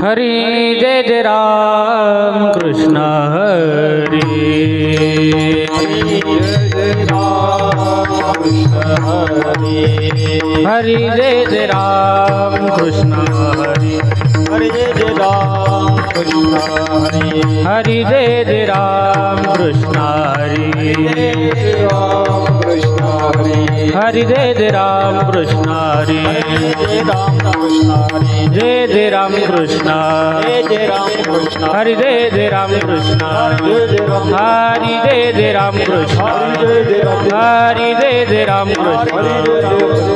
हरी जय जय राम कृष्ण हरी हरी जय जय राम कृष्ण हरी हरे जय राम कृष्ण हरे हरी जय जय राम कृष्ण हरी हरे जय राम कृष्ण हरे हरी जय राम कृष्ण जय जय राम कृष्ण हरी जय जय राम कृष्ण हरी जय जय राम कृष्ण हरी जय जय राम कृष्ण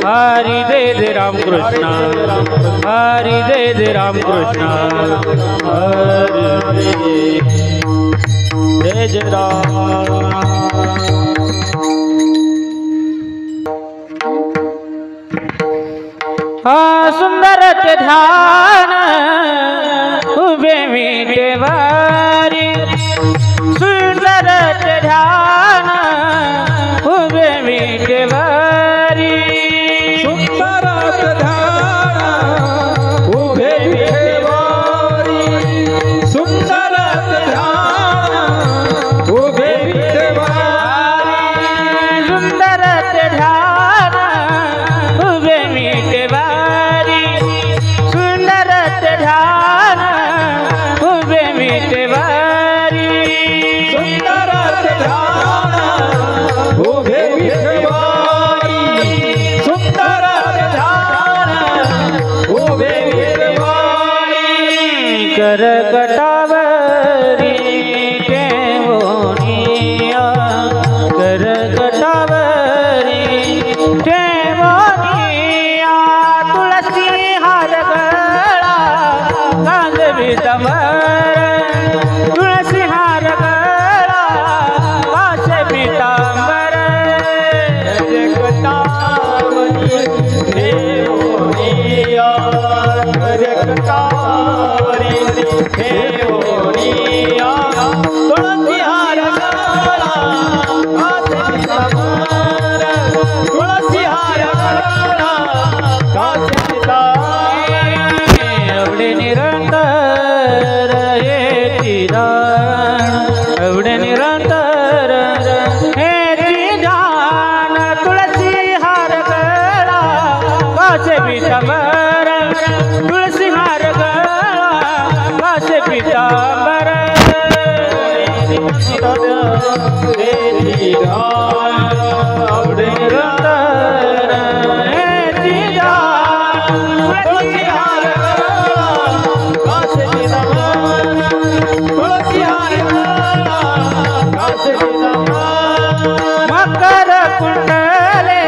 हरी जय जय राम कृष्ण हरी जय जय राम कृष्ण जय जय राम सुंदर ते ध्यान उभे विटेवारी सुंदर ते ध्यान उभे विटेवारी सुंदरत ध्यान उभे विठेवारी सुंदरत ध्यान उभे विठेवारी सुंदर ते ध्यान उभे विटेवारी सुंदर ते ध्यान उभे विटेवारी सुंदरत ध्यान उभे विठेवारी सुंदरत ध्यान उभे विठेवारी करकटावरी ठेवोनिया करकटावरी ठेवोनिया तुलसी हार गळा गांजवी तमर तुलसी हार गळा कासे पितांबर जगतावनी देवोनिया जगतावनी देवोनिया तुलसी हार गळा कासे पितांबर तुलसी हार गळा कासे पितांबर एवढे निरंतर हे चिदान एवढे निरंतर हे चिदान तुळसी हार गळा कासे पितांबर तुळसी हार गळा कासे पितांबर आवडे निरंतर हे चिदान तुलसी हार कासे पितांबर तुलसी हार कासे पितांबर मकर कुंडले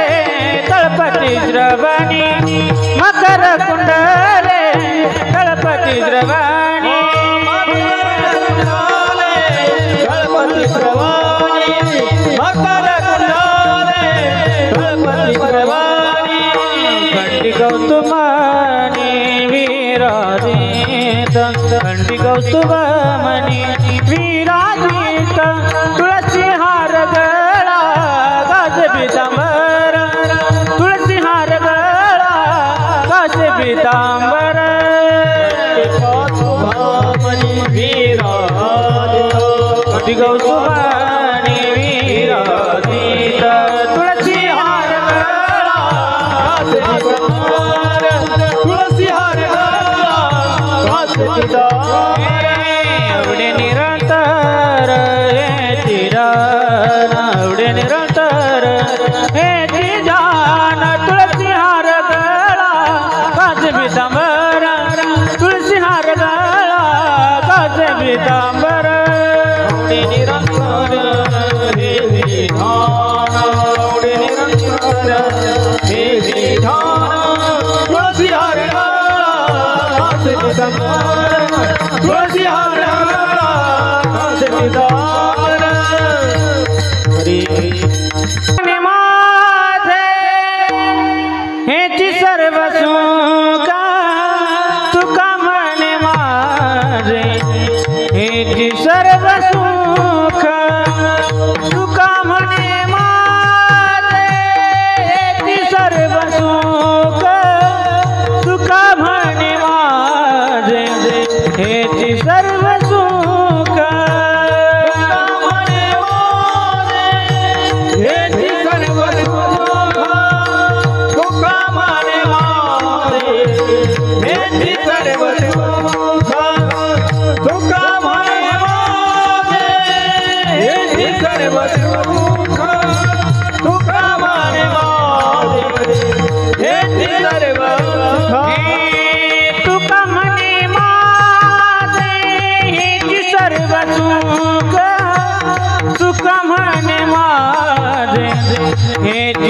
तळपती श्रवणी मकर कुंडले तळपती श्रवणी गणपती श्रवाणी मकर कुंडले गणपती श्रवाणी खंडी गौतमानी विराजित खंडी गौतमानी विराजित तुळसी हार गळा गाज पितांबर तुळसी हार गळा गाज पितांबर खंडी गौतमानी विराजित तुळसी हार गळा तुलसी हार एवढे निरंतर हे चिदान एवढे निरंतर हे चिदान तुळसी हार गळा काज पितांबर तुळसी हार गळा काज पितांबर आवडे निरंतर हे विधान आवडे निरंतर हे विधान तुलसी हार कासे पितांबर तुलसी हार कासे पितांबर हरी माझे हेची सर्व सुखा तुका म्हणे माझे हेची सर्व सुख तुका म्हणे माझे हेची सर्व सुख तुका म्हणे माझे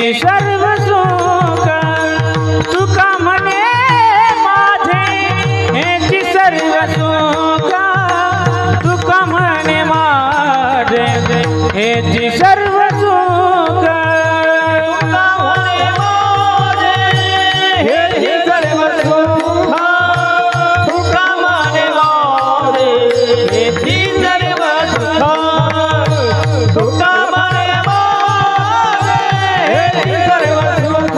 हेची सर्व सुख तुका म्हणे माझे हेची सर्व सुख तुका म्हणे माझे हेची सर्व सुख तुका म्हणे माझे हेची सर्व सुख तुका म्हणे माझे हेची सर्व सुख तुका म्हणे माझे हेची सर्व सुख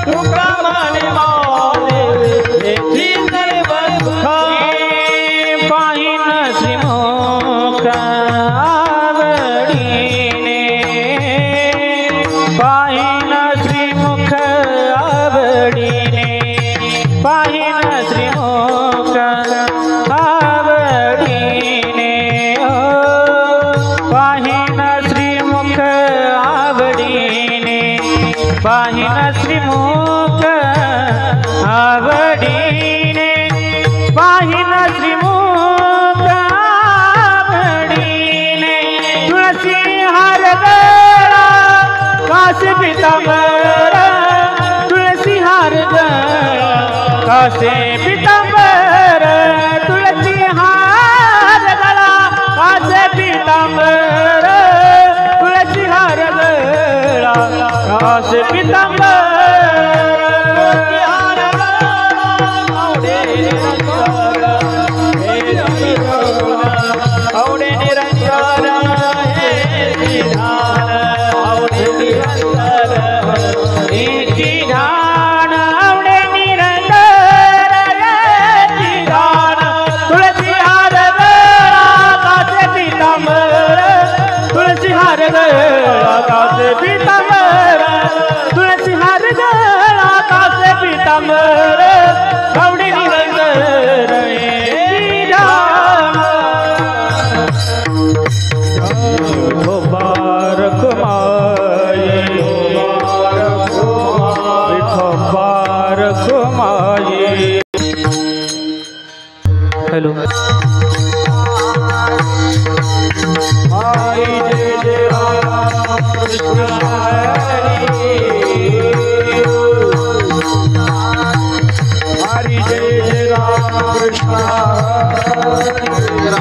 तुका म्हणे माझे हेची सर्व सुख पाहिन श्रीमुख आवडीने पाहिन श्रीमुख आवडीने पाहिन श्रीमुख आवडीने पाहिन श्रीमुख आवडीने पाहिन श्रीमुख आवडीने पाहिन श्रीमुख आवडीने तुळसी हार गळा कासे पितांबर तुळसी हार गळा कासे पितांबर तुळसी हार गळा कासे पितांबर तुळसी हार गळा कासे पितांबर आवडे निरंतर हे ध्यान आवडे निरंतर हेची ध्यान आवडे निरंतर हेची ध्यान तुळसी हार गळा कासे पितांबर तुळसी हार गळा कासे पितांबर तुळसी हार गळा कासे पितांबर आवडे निरंतर हेची ध्यान बारक माये बारक माये हेलो आई जय जय राम कृष्ण हरि जय जय राम कृष्ण हरि जय जय राम कृष्ण हरि जय राम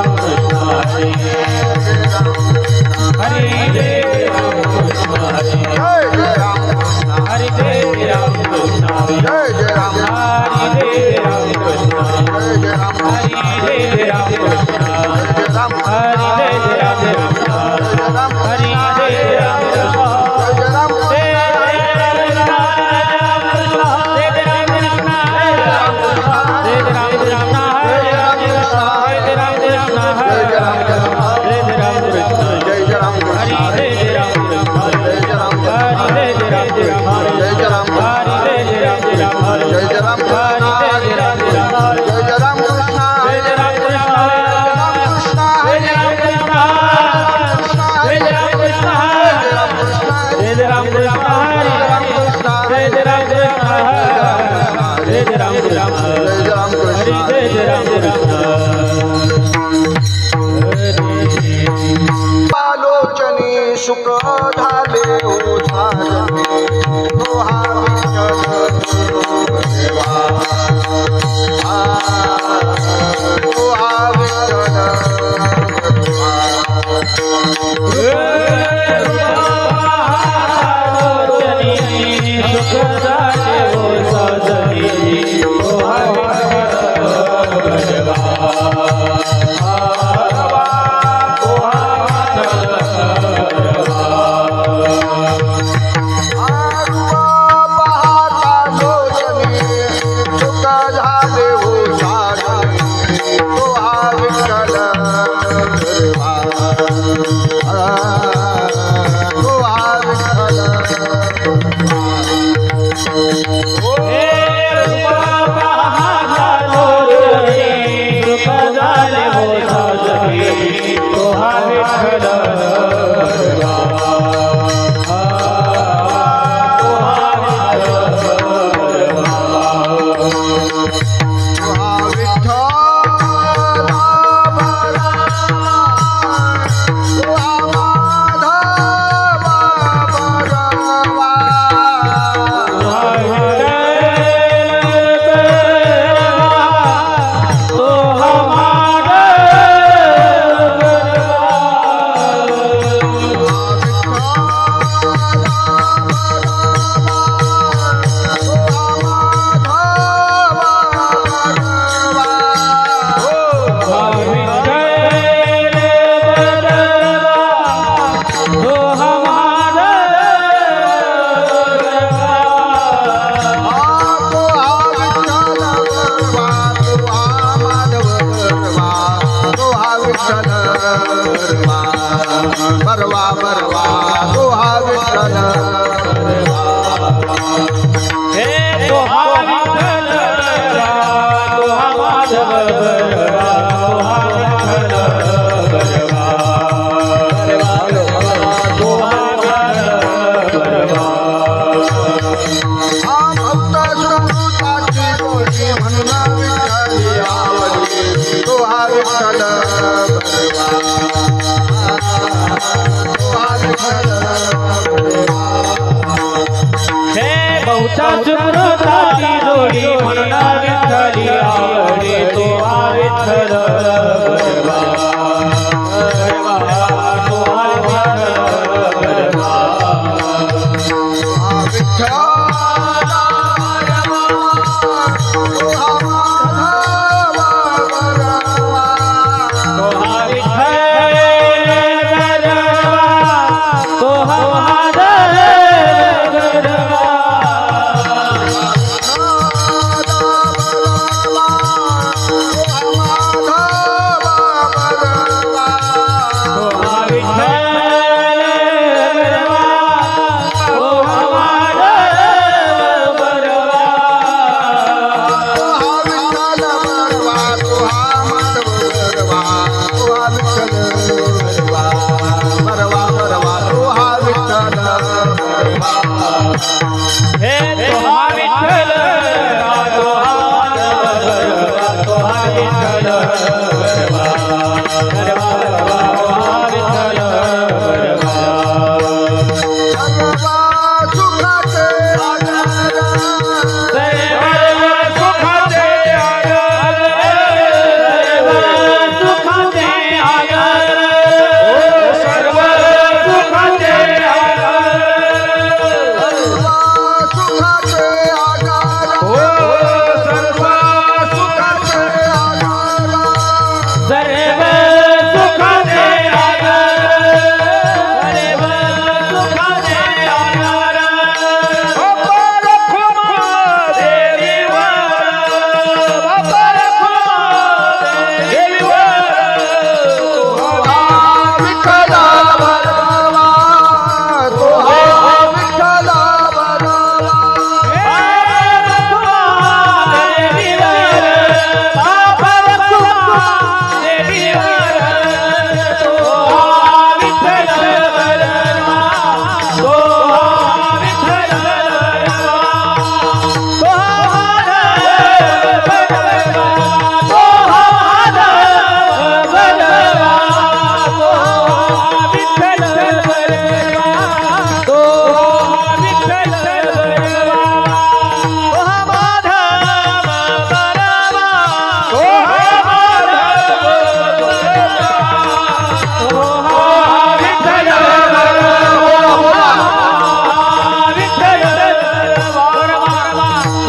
कृष्ण हरि जय राम कृष्ण हरि जय राम कृष्ण हरि जय राम कृष्ण हरि जय राम कृष्ण हरि जय राम कृष्ण आलोचनी सुख झाले हो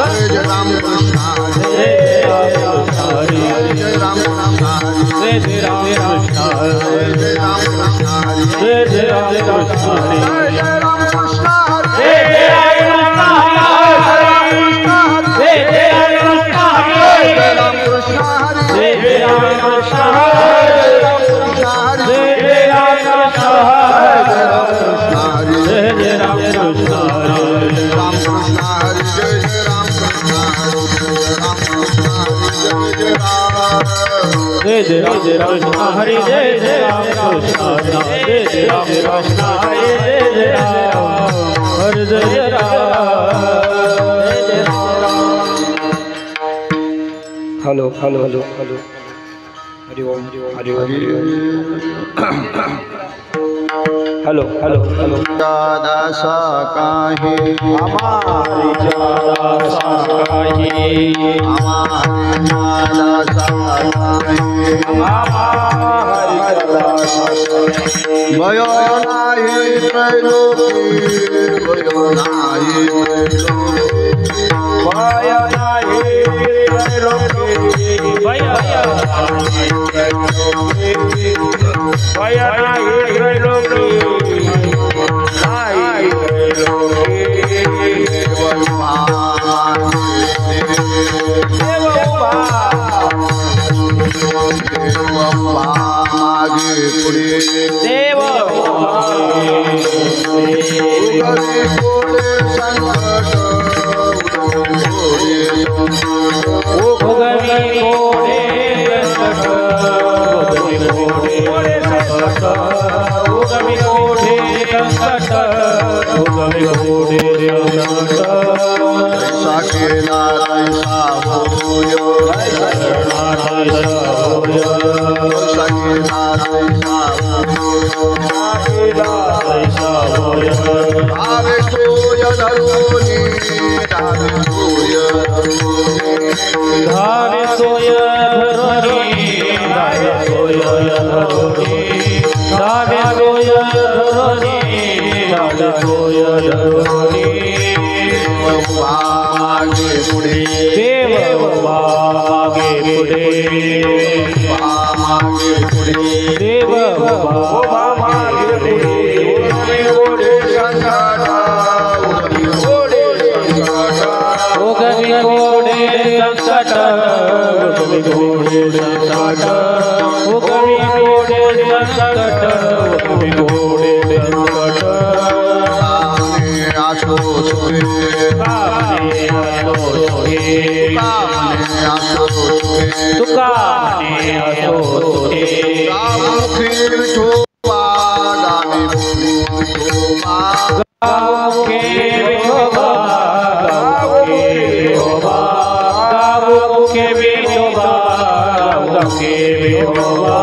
जय राम कृष्ण हरे जय राम कृष्ण हरे जय राम कृष्ण हरे जय राम कृष्ण हरे जय राम कृष्ण हरे जय राम कृष्ण हरे जय राम कृष्ण हरे जय राम कृष्ण जय जय राम कृष्ण हरे जय जय राम कृष्ण हरे जय राम कृष्ण हरे जय जय राम हरे जय जय Ram. Hello hello hello hello Hari Om Hari Om hello hello hello दासा काहे हमारी दासा काहे हमारी दासा काहे हमारी दासा भयो नाहि त्रैलोकी भयो नाहि त्रैलोकी भय नाही त्रैलोकी भय नाही त्रैलोकी भय नाही त्रैलोकी नाही त्रैलोकी मागे पुढे देव उगवी कोडे संकट उगवी कोडे संकट उगवी कोडे संकट उगवी कोडे संकट ऐसा केला ऐसा होयो ऐसा केला ऐसा होयो आवे सोय धरोनी धावे सोय धावे सोय धरोनी धावे सोय धरोनी धावे सोय धरोनी धावे सोय धरोनी मागे पुढे देव मागे पुढे मागे पुढे देव मागे पुढे कोडे संकट उगवी कोडे संकट उगवी कोडे संकट उगवी कोडे संकट उगवी कोडे संकट आशो सोहे कामने असो सोहे आशो सोहे तुका ने असो सोहे गामुखी विठोबा गामुखी विठोबा गामुखे विठोबा गामुखे विठोबा गामुखे विठोबा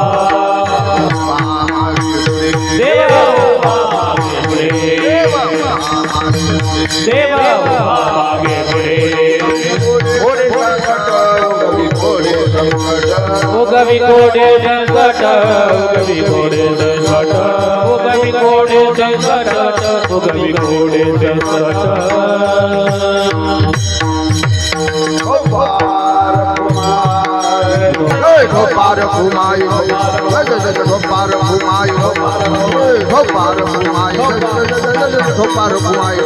देव मागे पुढे देव मागे पुढे उगवी कोडे संकट उगवी कोडे संकट उगवी कोडे संकट उगवी कोडे संकट गोपार घुमाई गोपार घुमाई गोपार घुमाई गोपार घुमाई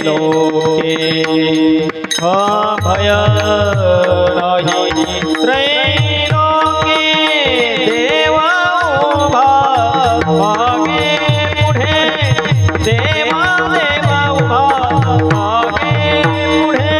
लोके भय नाही त्रैलोके देवा उभा मागे पुढे देवा देवा उभा मागे पुढे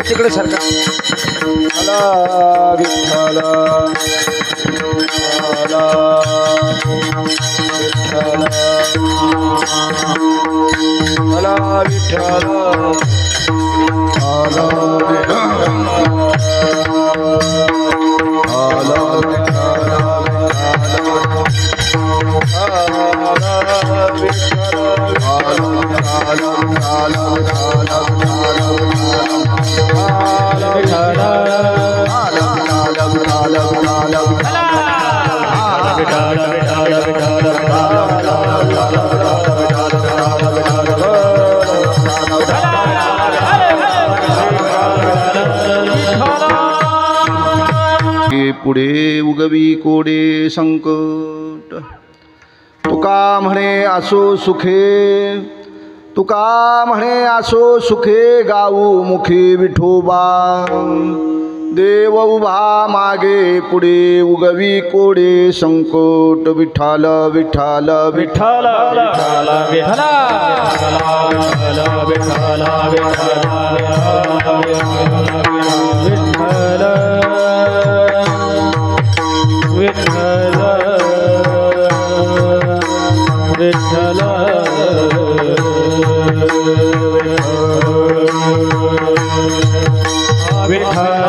तिकडे सरका आला विठ्ठल आला विठ्ठल पुढे उगवी कोडे संकट तुका म्हणे असो सुखे तुका म्हणे असो सुखे गाऊ मुखे विठोबा देव उभा मागे पुढे उगवी कोडे संकट विठाल विठाल विठाल विठ्ठल विठ्ठल विठ्ठल विठ्ठल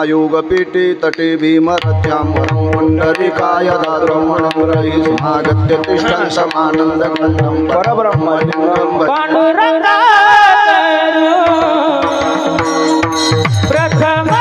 महायोग पेटे तटे भीमरथ्यामरं पुंडरीकाय दाद्रमणं रहि समागत्य तिष्ठन् समानंद खंडं परब्रह्म पांडुरंगा प्रथम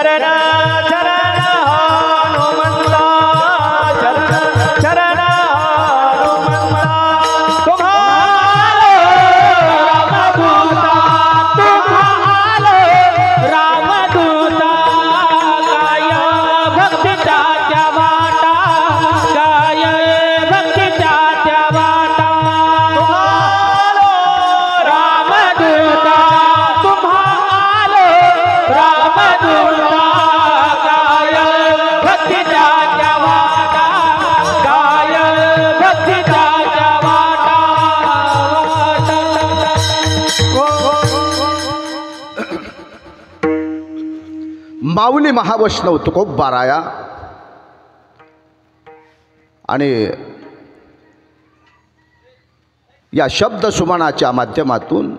चरण चरण हनुमंता चरण चरण हनुमंता तुम्हारे रामदूता तुम्हारे रामदूता गाय भक्तीच्या त्या वाटा गाय भक्तीच्या त्या वाटा तुम्हारे रामदूता तुम्हारे रामदूता गाय भक्तीच्या त्या वाटा गाय भक्तीच्या त्या वाटा माऊली महावैष्णव तुकोबाराया आणि या शब्द सुमनाच्या माध्यमातून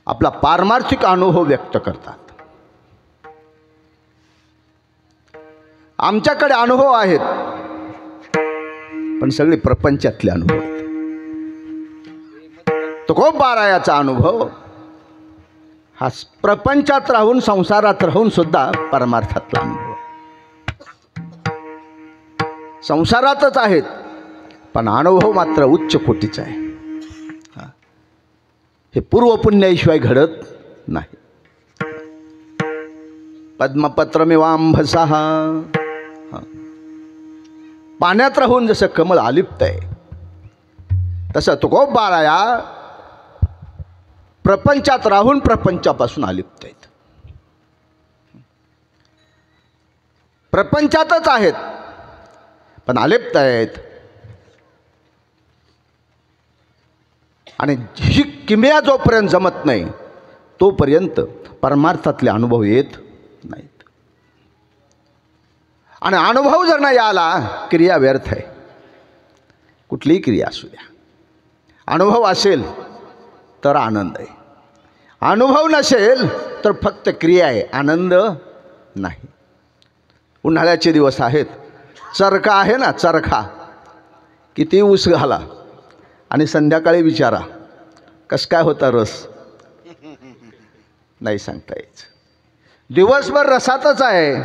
आपला पारमार्थिक अनुभव व्यक्त करतात. आमच्याकडे अनुभव आहेत पण सगळे प्रपंचातले अनुभव आहेत. तुकोबारायाचा अनुभव हा प्रपंचात राहून संसारात राहून सुद्धा परमार्थातला अनुभव. संसारातच आहेत पण अनुभव मात्र उच्च कोटीचा आहे. हे पूर्वपुण्याशिवाय घडत नाही. पद्मपत्रमिवांभसा पाण्यात राहून जसं कमळ आलिप्त आहे तसं तुकोबाराया प्रपंचात राहून प्रपंचापासून आलिप्त आहेत. प्रपंचातच आहेत पण आलिप्त आहेत. आणि ही किमया जोपर्यंत जमत नाही तोपर्यंत परमार्थातले अनुभव येत नाहीत. आणि अनुभव जर नाही आला क्रिया व्यर्थ आहे. कुठलीही क्रिया असू द्या. अनुभव असेल तर आनंद आहे. अनुभव नसेल तर फक्त क्रिया आहे, आनंद नाही. उन्हाळ्याचे दिवस आहेत. चरखा आहे ना, चरखा किती ऊस घाला आणि संध्याकाळी विचारा कसं काय होता रस, नाही सांगता येत. दिवसभर रसातच आहे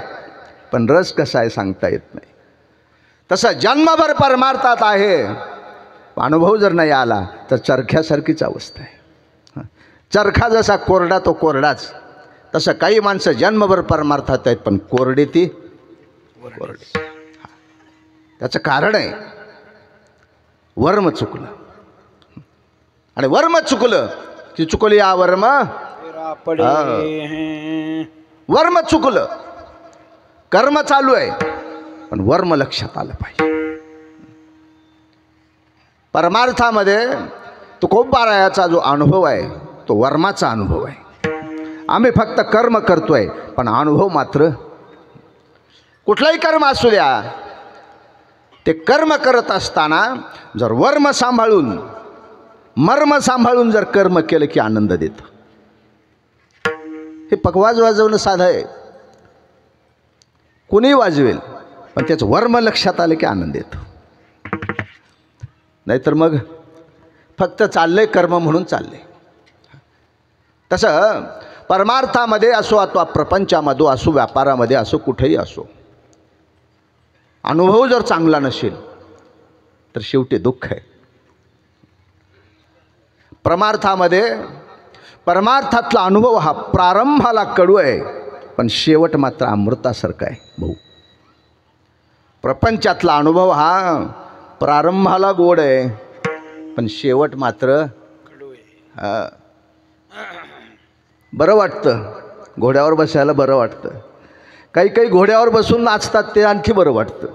पण रस कसा आहे सांगता येत नाही. तसं जन्मभर परमार्थात आहे, अनुभव जर नाही आला तर चरख्यासारखीच अवस्था आहे. चरखा जसा कोरडा तो कोरडाच, तसं काही माणसं जन्मभर परमार्थात आहेत पण कोरडे ती कोरडे. त्याचं कारण आहे वर्म चुकलं. आणि वर्म चुकलं की चुकली या वर्म वर्म चुकलं. कर्म चालू आहे पण वर्म लक्षात आलं पाहिजे. परमार्थामध्ये तुकोबारायाचा जो अनुभव आहे तो वर्माचा अनुभव आहे. आम्ही फक्त कर्म करतोय पण अनुभव मात्र कुठलंही कर्म असू द्या ते कर्म करत असताना जर वर्म सांभाळून मर्म सांभाळून जर कर्म केलं की आनंद देतं. हे पकवाज वाजवणं साधं आहे, कोणीही वाजवेल पण त्याचं वर्म लक्षात आलं की आनंद येतो. नाहीतर मग फक्त चाललंय कर्म म्हणून चाललंय. तसं परमार्थामध्ये असो अथवा प्रपंचामध्ये असो, व्यापारामध्ये असो, कुठेही असो, अनुभव जर चांगला नसेल तर शेवटी दुःख आहे. परमार्थातला अनुभव हा प्रारंभाला कडू आहे पण शेवट मात्र अमृतासारखा आहे भाऊ. प्रपंचातला अनुभव हा प्रारंभाला गोड आहे पण शेवट मात्र कडू आहे. बरं वाटतं घोड्यावर बसायला, बरं वाटतं. काही काही घोड्यावर बसून नाचतात ते आणखी बरं वाटतं.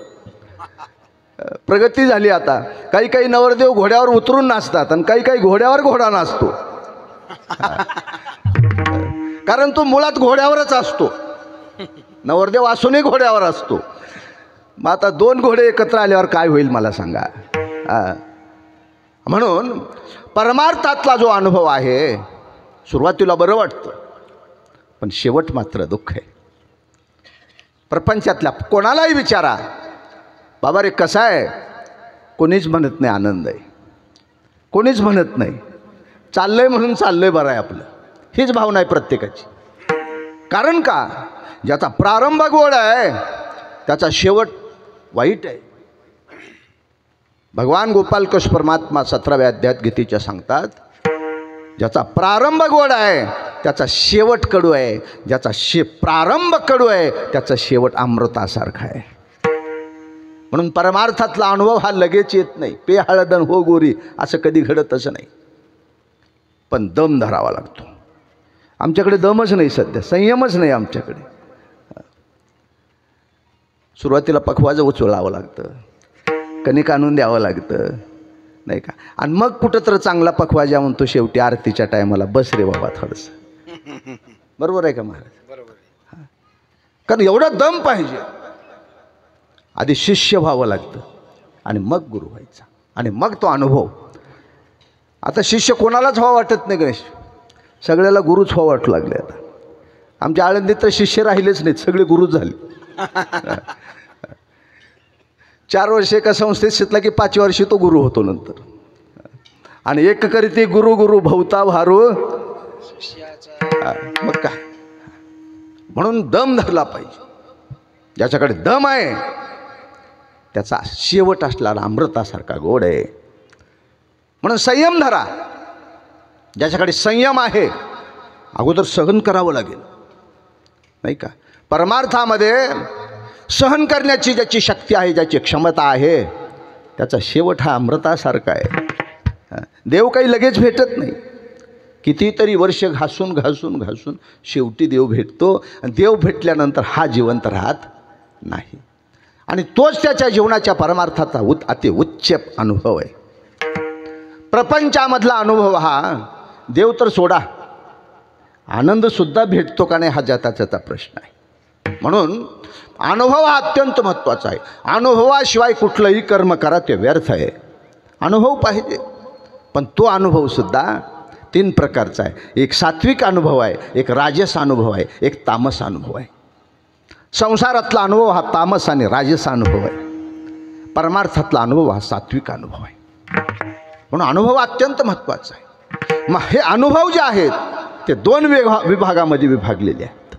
प्रगती झाली आता. काही काही नवरदेव घोड्यावर उतरून नाचतात आणि काही काही घोड्यावर घोडा नाचतो. कारण तो मुळात घोड्यावरच असतो. नवरदेव असूनही घोड्यावर असतो. मग आता दोन घोडे एकत्र आल्यावर काय होईल मला सांगा. म्हणून परमार्थातला जो अनुभव आहे सुरुवातीला बरं वाटतं पण शेवट मात्र दुःख आहे. प्रपंचातल्या कोणालाही विचारा, बाबा रे कसा आहे, कोणीच म्हणत नाही आनंद आहे. कोणीच म्हणत नाही चाललंय म्हणून चाललंय बरं आहे आपलं. हीच भावना आहे प्रत्येकाची. कारण का, ज्याचा प्रारंभ गोड आहे त्याचा शेवट वाईट आहे. भगवान गोपाल कृष्ण परमात्मा 17व्या अध्यायात गीतेच्या सांगतात, ज्याचा प्रारंभ गोड आहे त्याचा शेवट कडू आहे, ज्याचा प्रारंभ कडू आहे त्याचा शेवट अमृतासारखा आहे. म्हणून परमार्थातला अनुभव हा लगेच येत नाही. पे हळदन हो गोरी असं कधी घडतच नाही, पण दम धरावा लागतो. आमच्याकडे दमच नाही, सध्या संयमच नाही आमच्याकडे. सुरुवातीला पखवाजं उचलावं लागतं, कणिक आणून द्यावं लागतं, नाही का. आणि मग कुठं तर चांगला पखवाजा म्हणतो शेवटी आरतीच्या टायमाला, बस रे बाबा थोडंसं. बरोबर आहे का महाराज? बरोबर. कारण एवढा दम पाहिजे. आधी शिष्य व्हावं लागतं आणि मग गुरु व्हायचा, आणि मग तो अनुभव. आता शिष्य कोणालाच व्हावं वाटत नाही गणेश, सगळ्याला गुरुच व्हावं वाटू लागले. आता आमच्या आळंदीत तर शिष्य राहिलेच नाहीत, सगळे गुरुच झाले. 4 वर्ष एका संस्थेत शिकला की 5व्या वर्षी तो गुरु होतो नंतर. आणि एक करीती गुरु गुरु भवता भारू, मग काय. म्हणून दम धरला पाहिजे. ज्याच्याकडे दम आहे त्याचा शेवट असलेला अमृतासारखा गोड आहे. म्हणून संयम धरा. ज्याच्याकडे संयम आहे, अगोदर सहन करावं लागेल, नाही का. परमार्थामध्ये सहन करण्याची ज्याची शक्ती आहे, ज्याची क्षमता आहे, त्याचा शेवट हा अमृतासारखा आहे. देव काही लगेच भेटत नाही. कितीतरी वर्ष घासून घासून घासून शेवटी देव भेटतो. आणि देव भेटल्यानंतर हा जिवंत राहत नाही. आणि तोच त्याच्या जीवनाच्या परमार्थाचा अति उच्च अनुभव आहे. प्रपंचामधला अनुभव हा, देव तर सोडा, आनंदसुद्धा भेटतो का नाही हा त्याचा प्रश्न आहे. म्हणून अनुभव हा अत्यंत महत्त्वाचा आहे. अनुभवाशिवाय कुठलंही कर्म करा ते व्यर्थ आहे. अनुभव पाहिजे, पण तो अनुभवसुद्धा 3 प्रकारचा आहे. एक सात्विक अनुभव आहे, एक राजस अनुभव आहे, एक तामस अनुभव आहे. संसारातला अनुभव हा तामस आणि राजस अनुभव आहे. परमार्थातला अनुभव हा सात्विक अनुभव आहे. म्हणून अनुभव अत्यंत महत्त्वाचा आहे. मग हे अनुभव जे आहेत ते 2 विभागामध्ये विभागलेले आहेत.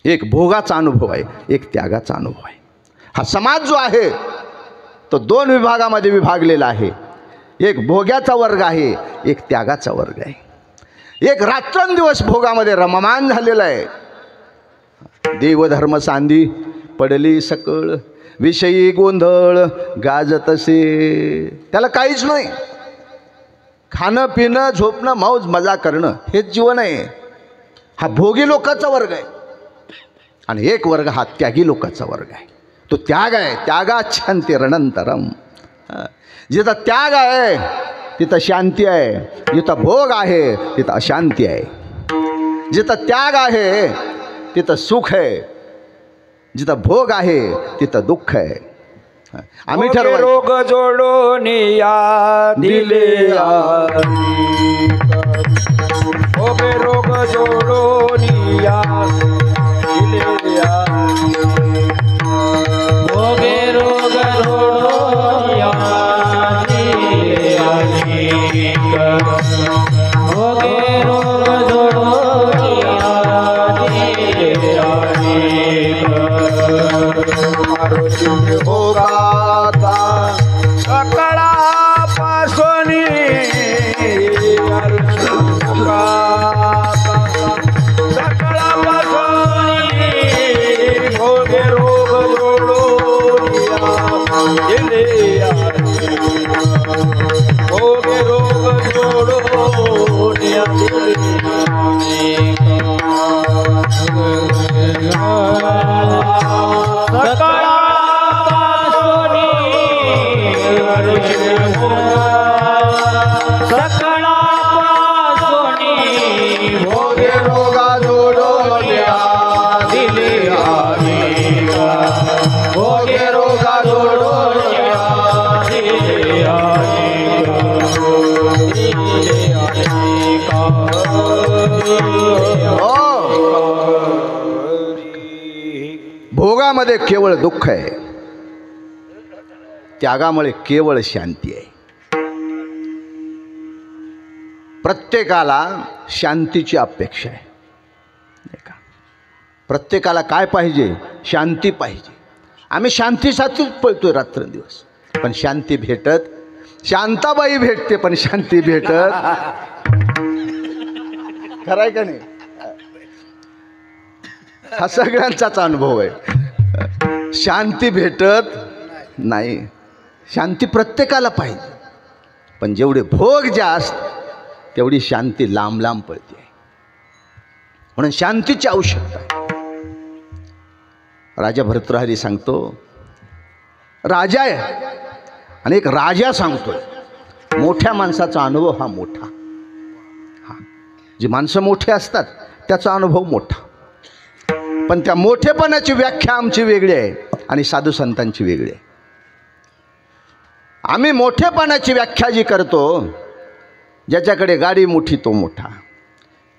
एक भोगाचा अनुभव आहे, एक त्यागाचा अनुभव आहे. हा समाज जो आहे तो 2 विभागामध्ये विभागलेला आहे. एक भोग्याचा वर्ग आहे, एक त्यागाचा वर्ग आहे. एक रात्रंदिवस भोगामध्ये रममान झालेला आहे. देवधर्म सांधी पडली सकळ, विषयी गोंधळ गाजतसे. त्याला काहीच नाही. खाणं पिणं झोपणं मौज मजा करणं हेच जीवन आहे. हा भोगी लोकांचा वर्ग आहे. आणि एक वर्ग हा त्यागी लोकांचा वर्ग आहे. तो त्याग आहे. त्यागात शांती रणंतरम. जिथं त्याग आहे तिथं शांती आहे. जिथं भोग आहे तिथं अशांती आहे. जिथं त्याग आहे तिथं सुख आहे. जिथं भोग आहे तिथं दुःख आहे. आम्ही ठरवलं रोग जोडून या दिले रोग जोडून या दिले भोगे रोग जोडून या दिले भोगे रोग जोडून या दिले भोगाता सकळापासून सकळापासून भोगे रोग जोडून या भोगे रोग जोडून या भोगामध्ये केवळ दुःख आहे. त्यागामुळे केवळ शांती आहे. प्रत्येकाला शांतीची अपेक्षा आहे, नाही का. प्रत्येकाला काय पाहिजे? शांती पाहिजे. आम्ही शांतीसाठीच पळतोय रात्रंदिवस, पण शांती भेटत, शांताबाई भेटते पण शांती भेटत खरंय का नाही? हा सगळ्यांचाच अनुभव आहे. शांती भेटत नाही. शांती प्रत्येकाला पाहिजे, पण जेवढे भोग जास्त तेवढी शांती लांब लांब पळते. म्हणून शांतीची आवश्यकता आहे. राजा भर्तृहरी सांगतो, राजा आहे आणि एक राजा सांगतोय, मोठ्या माणसाचा अनुभव हा मोठा. हा, जी माणसं मोठी असतात त्याचा अनुभव मोठा, पण त्या मोठेपणाची व्याख्या आमची वेगळी आहे आणि साधू संतांची वेगळी आहे. आम्ही मोठेपणाची व्याख्या जी करतो, ज्याच्याकडे गाडी मोठी तो मोठा,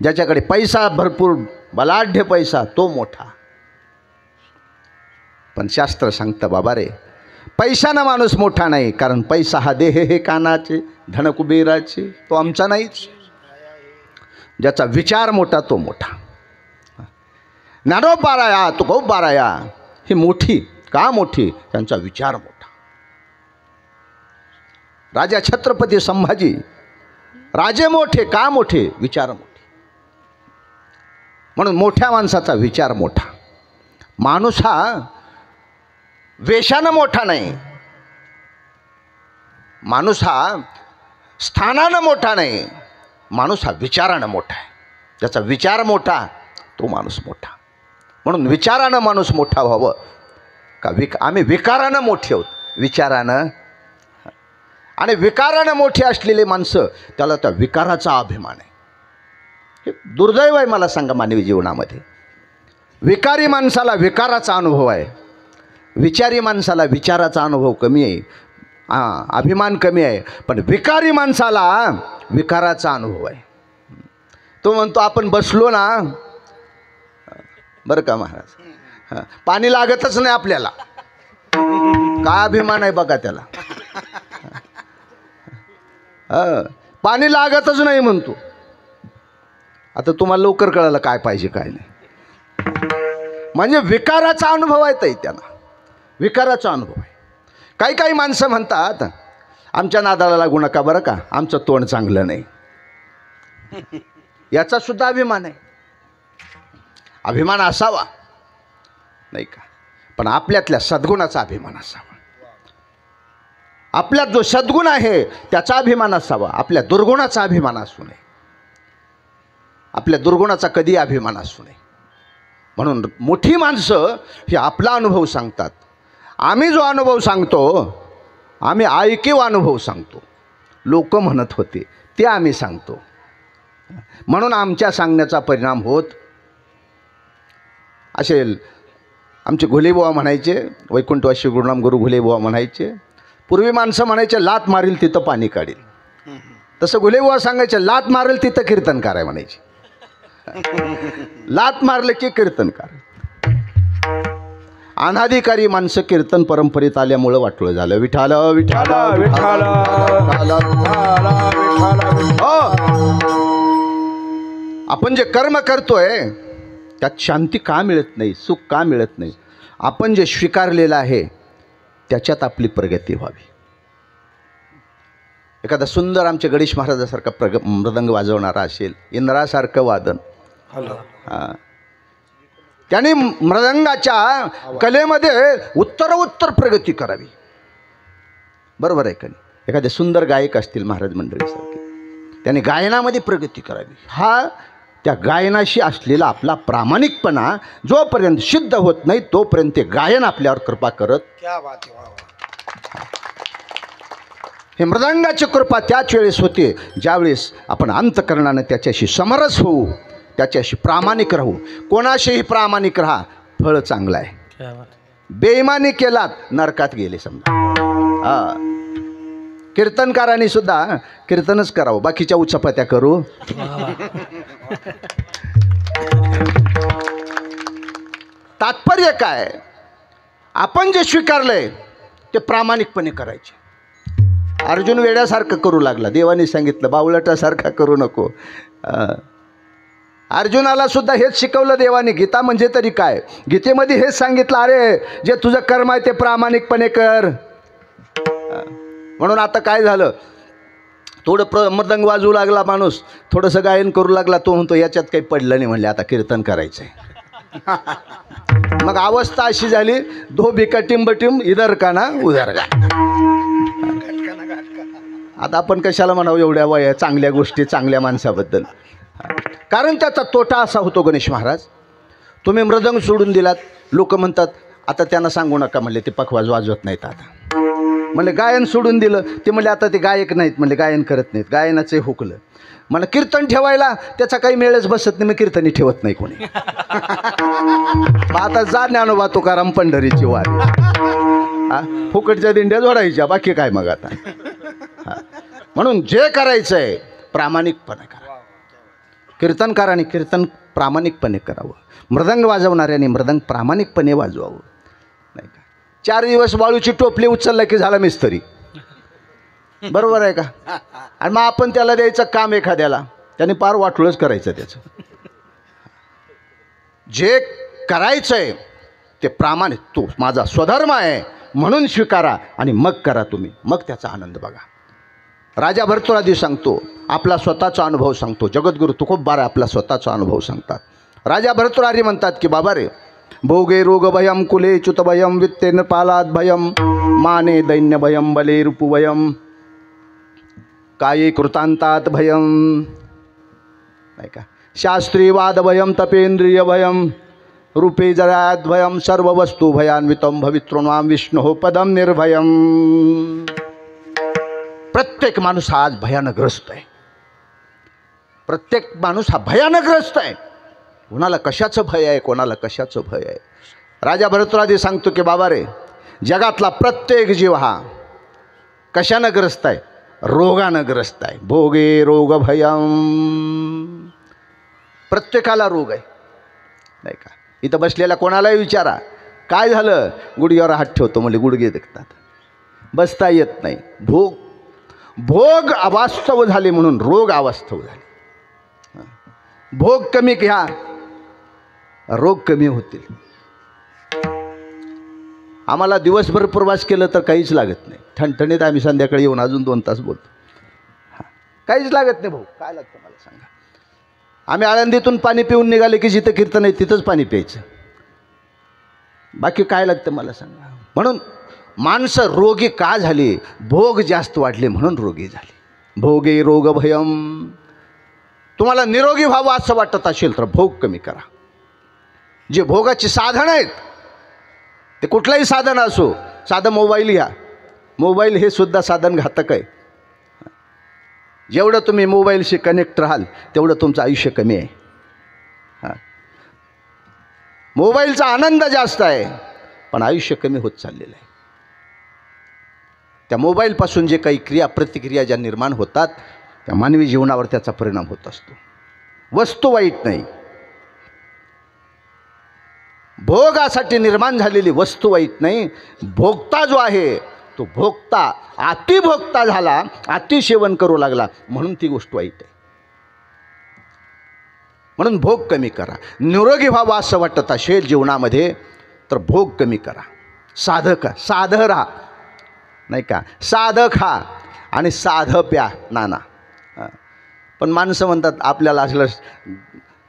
ज्याच्याकडे पैसा भरपूर बलाढ्य पैसा तो मोठा. पण शास्त्र सांगतं, बाबा रे, पैशानं माणूस मोठा नाही, कारण पैसा हा देह हे कानाचे धन कुबेराचे, तो आमचा नाहीच. ज्याचा विचार मोठा तो मोठा. ज्ञानोबाराया तुकोबाराया ही मोठी का मोठी? त्यांचा विचार मोठा. राजा छत्रपती संभाजी राजे मोठे का मोठे? विचार मोठे. म्हणून मोठ्या माणसाचा विचार मोठा. माणूस हा वेशानं मोठा नाही, माणूस हा स्थानानं मोठा नाही, माणूस हा विचारानं मोठा आहे. ज्याचा विचार मोठा तो माणूस मोठा. म्हणून विचारानं माणूस मोठा व्हावं का? आम्ही विकारानं मोठे आहोत, विचारानं. आणि विकारानं मोठी असलेली माणसं, त्याला त्या विकाराचा अभिमान आहे. हे दुर्दैव आहे मला सांगा मानवी जीवनामध्ये. विकारी माणसाला विकाराचा अनुभव आहे, विचारी माणसाला विचाराचा अनुभव कमी आहे, अभिमान कमी आहे. पण विकारी माणसाला विकाराचा अनुभव आहे. तो म्हणतो, आपण बसलो ना, बरं का महाराज, पाणी लागतच नाही आपल्याला. काय अभिमान आहे बघा त्याला. पाणी लागतच नाही म्हणतो. आता तुम्हाला लवकर कळालं काय पाहिजे काय नाही. म्हणजे विकाराचा अनुभव आहे ताई, त्यांना विकाराचा अनुभव आहे. काही काही माणसं म्हणतात, आमच्या नादाला लागू नका बरं का, आमचं तोंड चांगलं नाही. याचा सुद्धा अभिमान आहे. अभिमान असावा नाही का, पण आपल्यातल्या सद्गुणाचा अभिमान असावा. आपल्यात जो सद्गुण आहे त्याचा अभिमान असावा, आपल्या दुर्गुणाचा अभिमान असू नये. आपल्या दुर्गुणाचा कधी अभिमान असू नये. म्हणून मोठी माणसं ही आपला अनुभव सांगतात. आम्ही जो अनुभव सांगतो, आम्ही ऐकीव अनुभव सांगतो. लोक म्हणत होते ते आम्ही सांगतो. म्हणून आमच्या सांगण्याचा परिणाम होत असेल. आमचे घुलेबुवा म्हणायचे, वैकुंठवासी गुरुनाम गुरु घुलेबुवा म्हणायचे, पूर्वी माणसं म्हणायचे लात मारील तिथं पाणी काढेल. तसं घुलेबुवा सांगायचे, लात मारेल तिथं कीर्तनकार आहे म्हणायचे. लात मारलं की कीर्तनकार. अनाधिकारी माणसं कीर्तन परंपरेत आल्यामुळं वाटलं झालं. विठाल विठाल विठाल. आपण जे कर्म करतोय त्यात शांती का मिळत नाही, सुख का मिळत नाही? आपण जे स्वीकारलेलं आहे त्याच्यात आपली प्रगती व्हावी. एखादा सुंदर आमच्या गणेश महाराजासारखा मृदंग वाजवणारा असेल, इंद्रासारखं वादन, त्याने मृदंगाच्या कलेमध्ये उत्तरोत्तर प्रगती करावी. बरोबर आहे का नाही? एखादे सुंदर गायक असतील महाराज मंडळीसारखे, त्याने गायनामध्ये प्रगती करावी. हा त्या गायनाशी असलेला आपला प्रामाणिकपणा जोपर्यंत सिद्ध होत नाही तोपर्यंत ते गायन आपल्यावर कृपा करत. हे मृदंगाची कृपा त्याच वेळेस होते ज्यावेळेस आपण अंतकरणानं त्याच्याशी समरस होऊ, त्याच्याशी प्रामाणिक राहू. कोणाशीही प्रामाणिक राहा, फळ चांगलं आहे. बेईमानी केलात नरकात गेले समजा. कीर्तनकारांनी सुद्धा कीर्तनच करावं, बाकीच्या उचापत्या करू. तात्पर्य काय? आपण जे स्वीकारलंय ते प्रामाणिकपणे करायचे. अर्जुन वेड्यासारखं करू लागला. देवाने सांगितलं बावळटासारखा करू नको. अर्जुनाला सुद्धा हेच शिकवलं देवाने. गीता म्हणजे तरी काय? गीतेमध्ये हेच सांगितलं, अरे जे तुझं कर्म आहे ते प्रामाणिकपणे कर. म्हणून आता काय झालं, थोडं मृदंग वाजवू लागला माणूस, थोडंसं गायन करू लागला, तो म्हणतो याच्यात काही पडलं नाही, म्हणले आता कीर्तन करायचंय. मग अवस्था अशी झाली, दो भिका टिंबटिंब इधर का ना उधर का. आता आपण कशाला म्हणावं एवढ्या वया चांगल्या गोष्टी चांगल्या माणसाबद्दल. कारण त्याचा तोटा असा होतो गणेश महाराज, तुम्ही मृदंग सोडून दिलात, लोक म्हणतात आता त्यांना सांगू नका, म्हणले ते पखवाज वाजवत नाहीत. आता म्हणले गायन सोडून दिलं, ते म्हणले आता ते गायक नाहीत, म्हणले गायन करत नाहीत, गायनाचे हुकलं. मला कीर्तन ठेवायला त्याचा काही मेळच बसत नाही, मी कीर्तनी ठेवत नाही कोणी. आता जा ज्ञानोबा तुकाराम पंढरीची वारी, फुकटच्या दिंड्या जोडायच्या, बाकी काय मग आता. म्हणून जे करायचं आहे प्रामाणिकपणे करा. कीर्तनकारांनी कीर्तन प्रामाणिकपणे करावं, मृदंग वाजवणाऱ्यांनी मृदंग प्रामाणिकपणे वाजवावं, नाही का. 4 दिवस वाळूची टोपली उचलला की झाला मिस्त्री, बरोबर आहे का. आणि मग आपण त्याला द्यायचं काम एखाद्याला, त्याने पार वाटोळच करायचं त्याचं. जे करायचं आहे ते प्रामाणिक, तो माझा स्वधर्म आहे म्हणून स्वीकारा आणि मग करा तुम्ही, मग त्याचा आनंद बघा. राजा भर्तृहरी सांगतो, आपला स्वतःचा अनुभव सांगतो. जगद्गुरू तुकोबा आपला स्वतःचा अनुभव सांगतात. राजा भर्तृहरी म्हणतात की बाबा रे, भोगे रोग भयम कुले च्युत भयम वित्तेन पालाद भयम माने दैन्य भयम बले रूपु भयम काये कृतांतात भयम, नाही का. शास्त्री वाद भयम तपेंद्रिय भयम रूपे जरात भयम सर्व वस्तू भयान्वितम भवितृणाम विष्णु पदम निर्भयम. प्रत्येक माणूस हा आज भयानग्रस्त आहे. प्रत्येक माणूस हा भयानग्रस्त आहे. कोणाला कशाचं भय आहे, कोणाला कशाचं भय आहे. राजा भरतृहरी सांगतो की बाबा रे, जगातला प्रत्येक जीव हा कशानं ग्रस्त आहे, रोगानं ग्रस्त आहे. भोगे रोग भयम, प्रत्येकाला रोग आहे, नाही का. इथं बसलेल्या कोणालाही विचारा काय झालं, गुडघ्यावर हात ठेवतो म्हणजे गुडघे दुखतात, बसता येत नाही. भोग अवास्तव झाले म्हणून रोग अवास्तव झाले. भोग कमी घ्या, रोग कमी होतील. आम्हाला दिवसभर प्रवास केलं तर काहीच लागत नाही, ठणठणीत आम्ही संध्याकाळी येऊन अजून 2 तास बोलतो. काहीच लागत नाही भाऊ, काय लागतं मला सांगा. आम्ही आळंदीतून पाणी पिऊन निघाले की जिथं कीर्तन आहे तिथंच पाणी प्यायचं, बाकी काय लागतं मला सांगा. म्हणून माणसं रोगी का झाली, भोग जास्त वाढले म्हणून रोगी झाले. भोगे रोग भयम. तुम्हाला निरोगी व्हावं असं वाटत असेल तर भोग कमी करा. जे भोगाची साधनं आहेत ते कुठलंही साधन असो, साधं मोबाईल घ्या, मोबाईल हे सुद्धा साधन घातक आहे. जेवढं तुम्ही मोबाईलशी कनेक्ट राहाल तेवढं तुमचं आयुष्य कमी आहे. मोबाईलचा आनंद जास्त आहे पण आयुष्य कमी होत चाललेलं आहे. त्या मोबाईलपासून जे काही क्रिया प्रतिक्रिया ज्या निर्माण होतात त्या मानवी जीवनावर त्याचा परिणाम होत असतो. वस्तू वाईट नाही, भोगासाठी निर्माण झालेली वस्तू वाईट नाही. भोगता जो आहे तो भोगता अतिभोगता झाला, अतिसेवन करू लागला म्हणून ती गोष्ट वाईट आहे. म्हणून भोग कमी करा. निरोगी व्हावं असं वाटत असेल जीवनामध्ये तर भोग कमी करा. साधं राहा, नाही का. साधं खा आणि साधं प्या नाना. पण माणसं म्हणतात आपल्याला असलं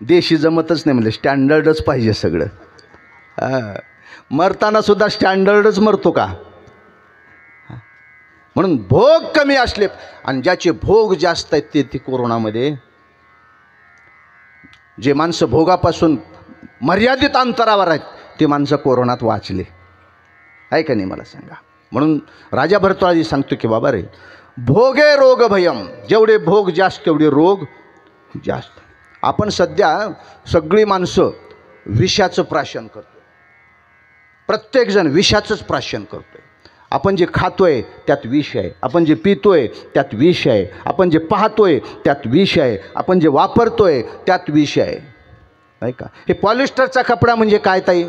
देशी जमतच नाही, म्हणजे स्टँडर्डच पाहिजे सगळं. मरताना सुद्धा स्टँडर्डच मरतो का. म्हणून भोग कमी असले आणि ज्याचे भोग जास्त आहेत ते कोरोनामध्ये जे माणसं भोगापासून मर्यादित अंतरावर आहेत ते माणसं कोरोनात वाचले आहे का नाही मला सांगा. म्हणून राजा भर्तृहरी सांगतो की बाबा रे, भोगे रोग भयम. जेवढे भोग जास्त तेवढे रोग जास्त. आपण सध्या सगळी माणसं विषाचं प्राशन करतो. प्रत्येकजण विषाचंच प्राशन करतोय. आपण जे खातोय त्यात विष आहे, आपण जे पितोय त्यात विष आहे, आपण जे पाहतोय त्यात विष आहे, आपण जे वापरतोय त्यात विष आहे, नाही का. हे पॉलिस्टरचा कपडा म्हणजे काय ताई,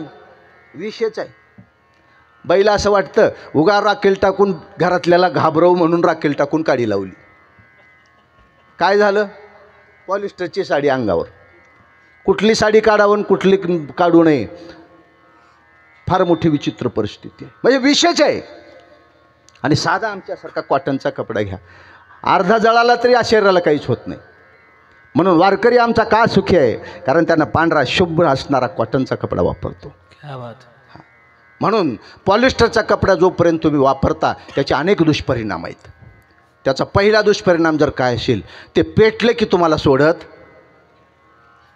विषच आहे. बैला असं वाटतं उगा राखेल टाकून घरातल्याला घाबरवू म्हणून राखेल टाकून काडी लावली. काय झालं, पॉलिस्टरची साडी अंगावर. कुठली साडी काढावं आणि कुठली काढू नये, फार मोठी विचित्र परिस्थिती आहे. म्हणजे विषयच आहे. आणि साधा आमच्यासारखा कॉटनचा कपडा घ्या, अर्धा जळाला तरी या शरीराला काहीच होत नाही. म्हणून वारकरी आमचा का सुखी आहे, कारण त्यांना पांढरा शुभ्र असणारा कॉटनचा कपडा वापरतो. क्या बात. म्हणून पॉलिस्टरचा कपडा जोपर्यंत तुम्ही वापरता त्याचे अनेक दुष्परिणाम आहेत. त्याचा पहिला दुष्परिणाम जर काय असेल, ते पेटले की तुम्हाला सोडत.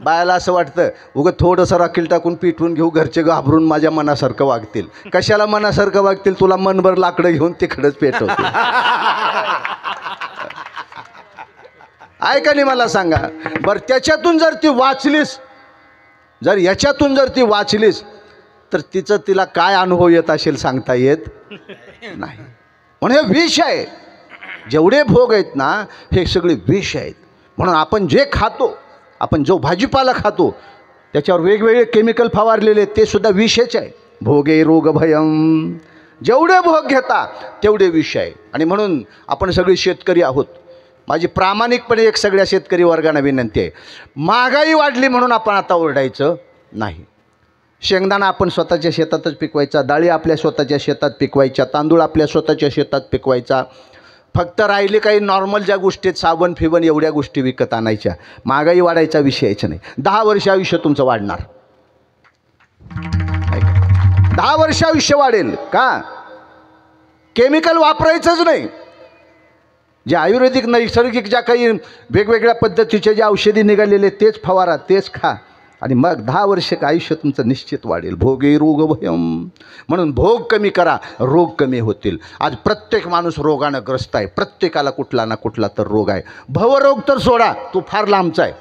बायाला असं वाटतं उगं थोडंसं राखील टाकून पिटवून घेऊ, घरचे घाबरून माझ्या मनासारखं वागतील. कशाला मनासारखं वागतील, तुला मनभर लाकडं घेऊन तिकडंच पेटवतील. ऐका नाही मला सांगा बरं, त्याच्यातून जर ती वाचलीस, जर याच्यातून जर ती वाचलीस तर तिला काय अनुभव येत असेल सांगता येत नाही. म्हणून हे विष आहे. जेवढे भोग आहेत ना हे सगळे विष आहेत. म्हणून आपण जे खातो, आपण जो भाजीपाला खातो त्याच्यावर वेगवेगळे केमिकल फवारलेले, ते सुद्धा विषच आहे. भोगे रोग भयम, जेवढे भोग घेता तेवढे विष आहे. आणि म्हणून आपण सगळे शेतकरी आहोत. माझी प्रामाणिकपणे एक सगळ्या शेतकरी वर्गांना विनंती आहे, महागाई वाढली म्हणून आपण आता ओरडायचं नाही. शेंगदाणा आपण स्वतःच्या शेतातच पिकवायचा, डाळी आपल्या स्वतःच्या शेतात पिकवायच्या, तांदूळ आपल्या स्वतःच्या शेतात पिकवायचा. फक्त राहिले काही नॉर्मल ज्या गोष्टीत साबण फिबन एवढ्या गोष्टी विकत आणायच्या. महागाई वाढायचा विषयच नाही. 10 वर्ष आयुष्य तुमचं वाढणार. 10 वर्ष आयुष्य वाढेल का? केमिकल वापरायचंच नाही. जे आयुर्वेदिक नैसर्गिक ज्या काही वेगवेगळ्या पद्धतीचे जे औषधी निघालेले तेच फवारा, तेच खा, आणि मग 10 वर्ष आयुष्य तुमचं निश्चित वाढेल. भोगे रोग भयम. म्हणून भोग कमी करा, रोग कमी होतील. आज प्रत्येक माणूस रोगानं ग्रस्त आहे. प्रत्येकाला कुठला ना कुठला तर रोग आहे. भवरोग तर सोडा, तो फार लांबचा आहे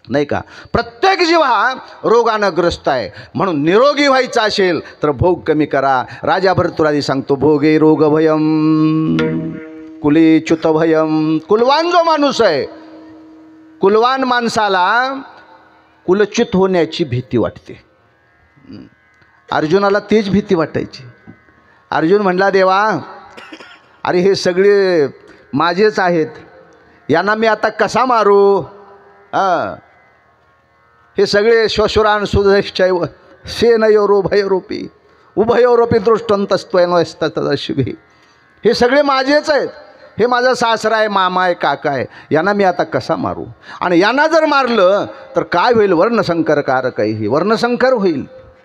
नाही का. प्रत्येक जीव हा रोगानं ग्रस्त आहे. म्हणून निरोगी व्हायचा असेल तर भोग कमी करा. राजा भर्तृहरी सांगतो, भोगे रोग भयम कुले च्युत भयम. कुलवान जो माणूस आहे, कुलवान माणसाला कुलच्युत होण्याची भीती वाटते. अर्जुनाला तीच भीती वाटायची. अर्जुन म्हणला, देवा अरे हे सगळे माझेच आहेत, यांना मी आता कसा मारू? हे सगळे श्वशुरान सुधैश्चैव सेनयोरुभयोरुपी उभयोरुपी दृष्टंतस्त्वयनस्ततशिभी. हे सगळे माझेच आहेत. हे माझा सासरा आहे, मामा आहे, काका आहे, यांना मी आता कसा मारू? आणि यांना जर मारलं तर काय होईल? वर्णसंकर कारकही, वर्णसंकर होईल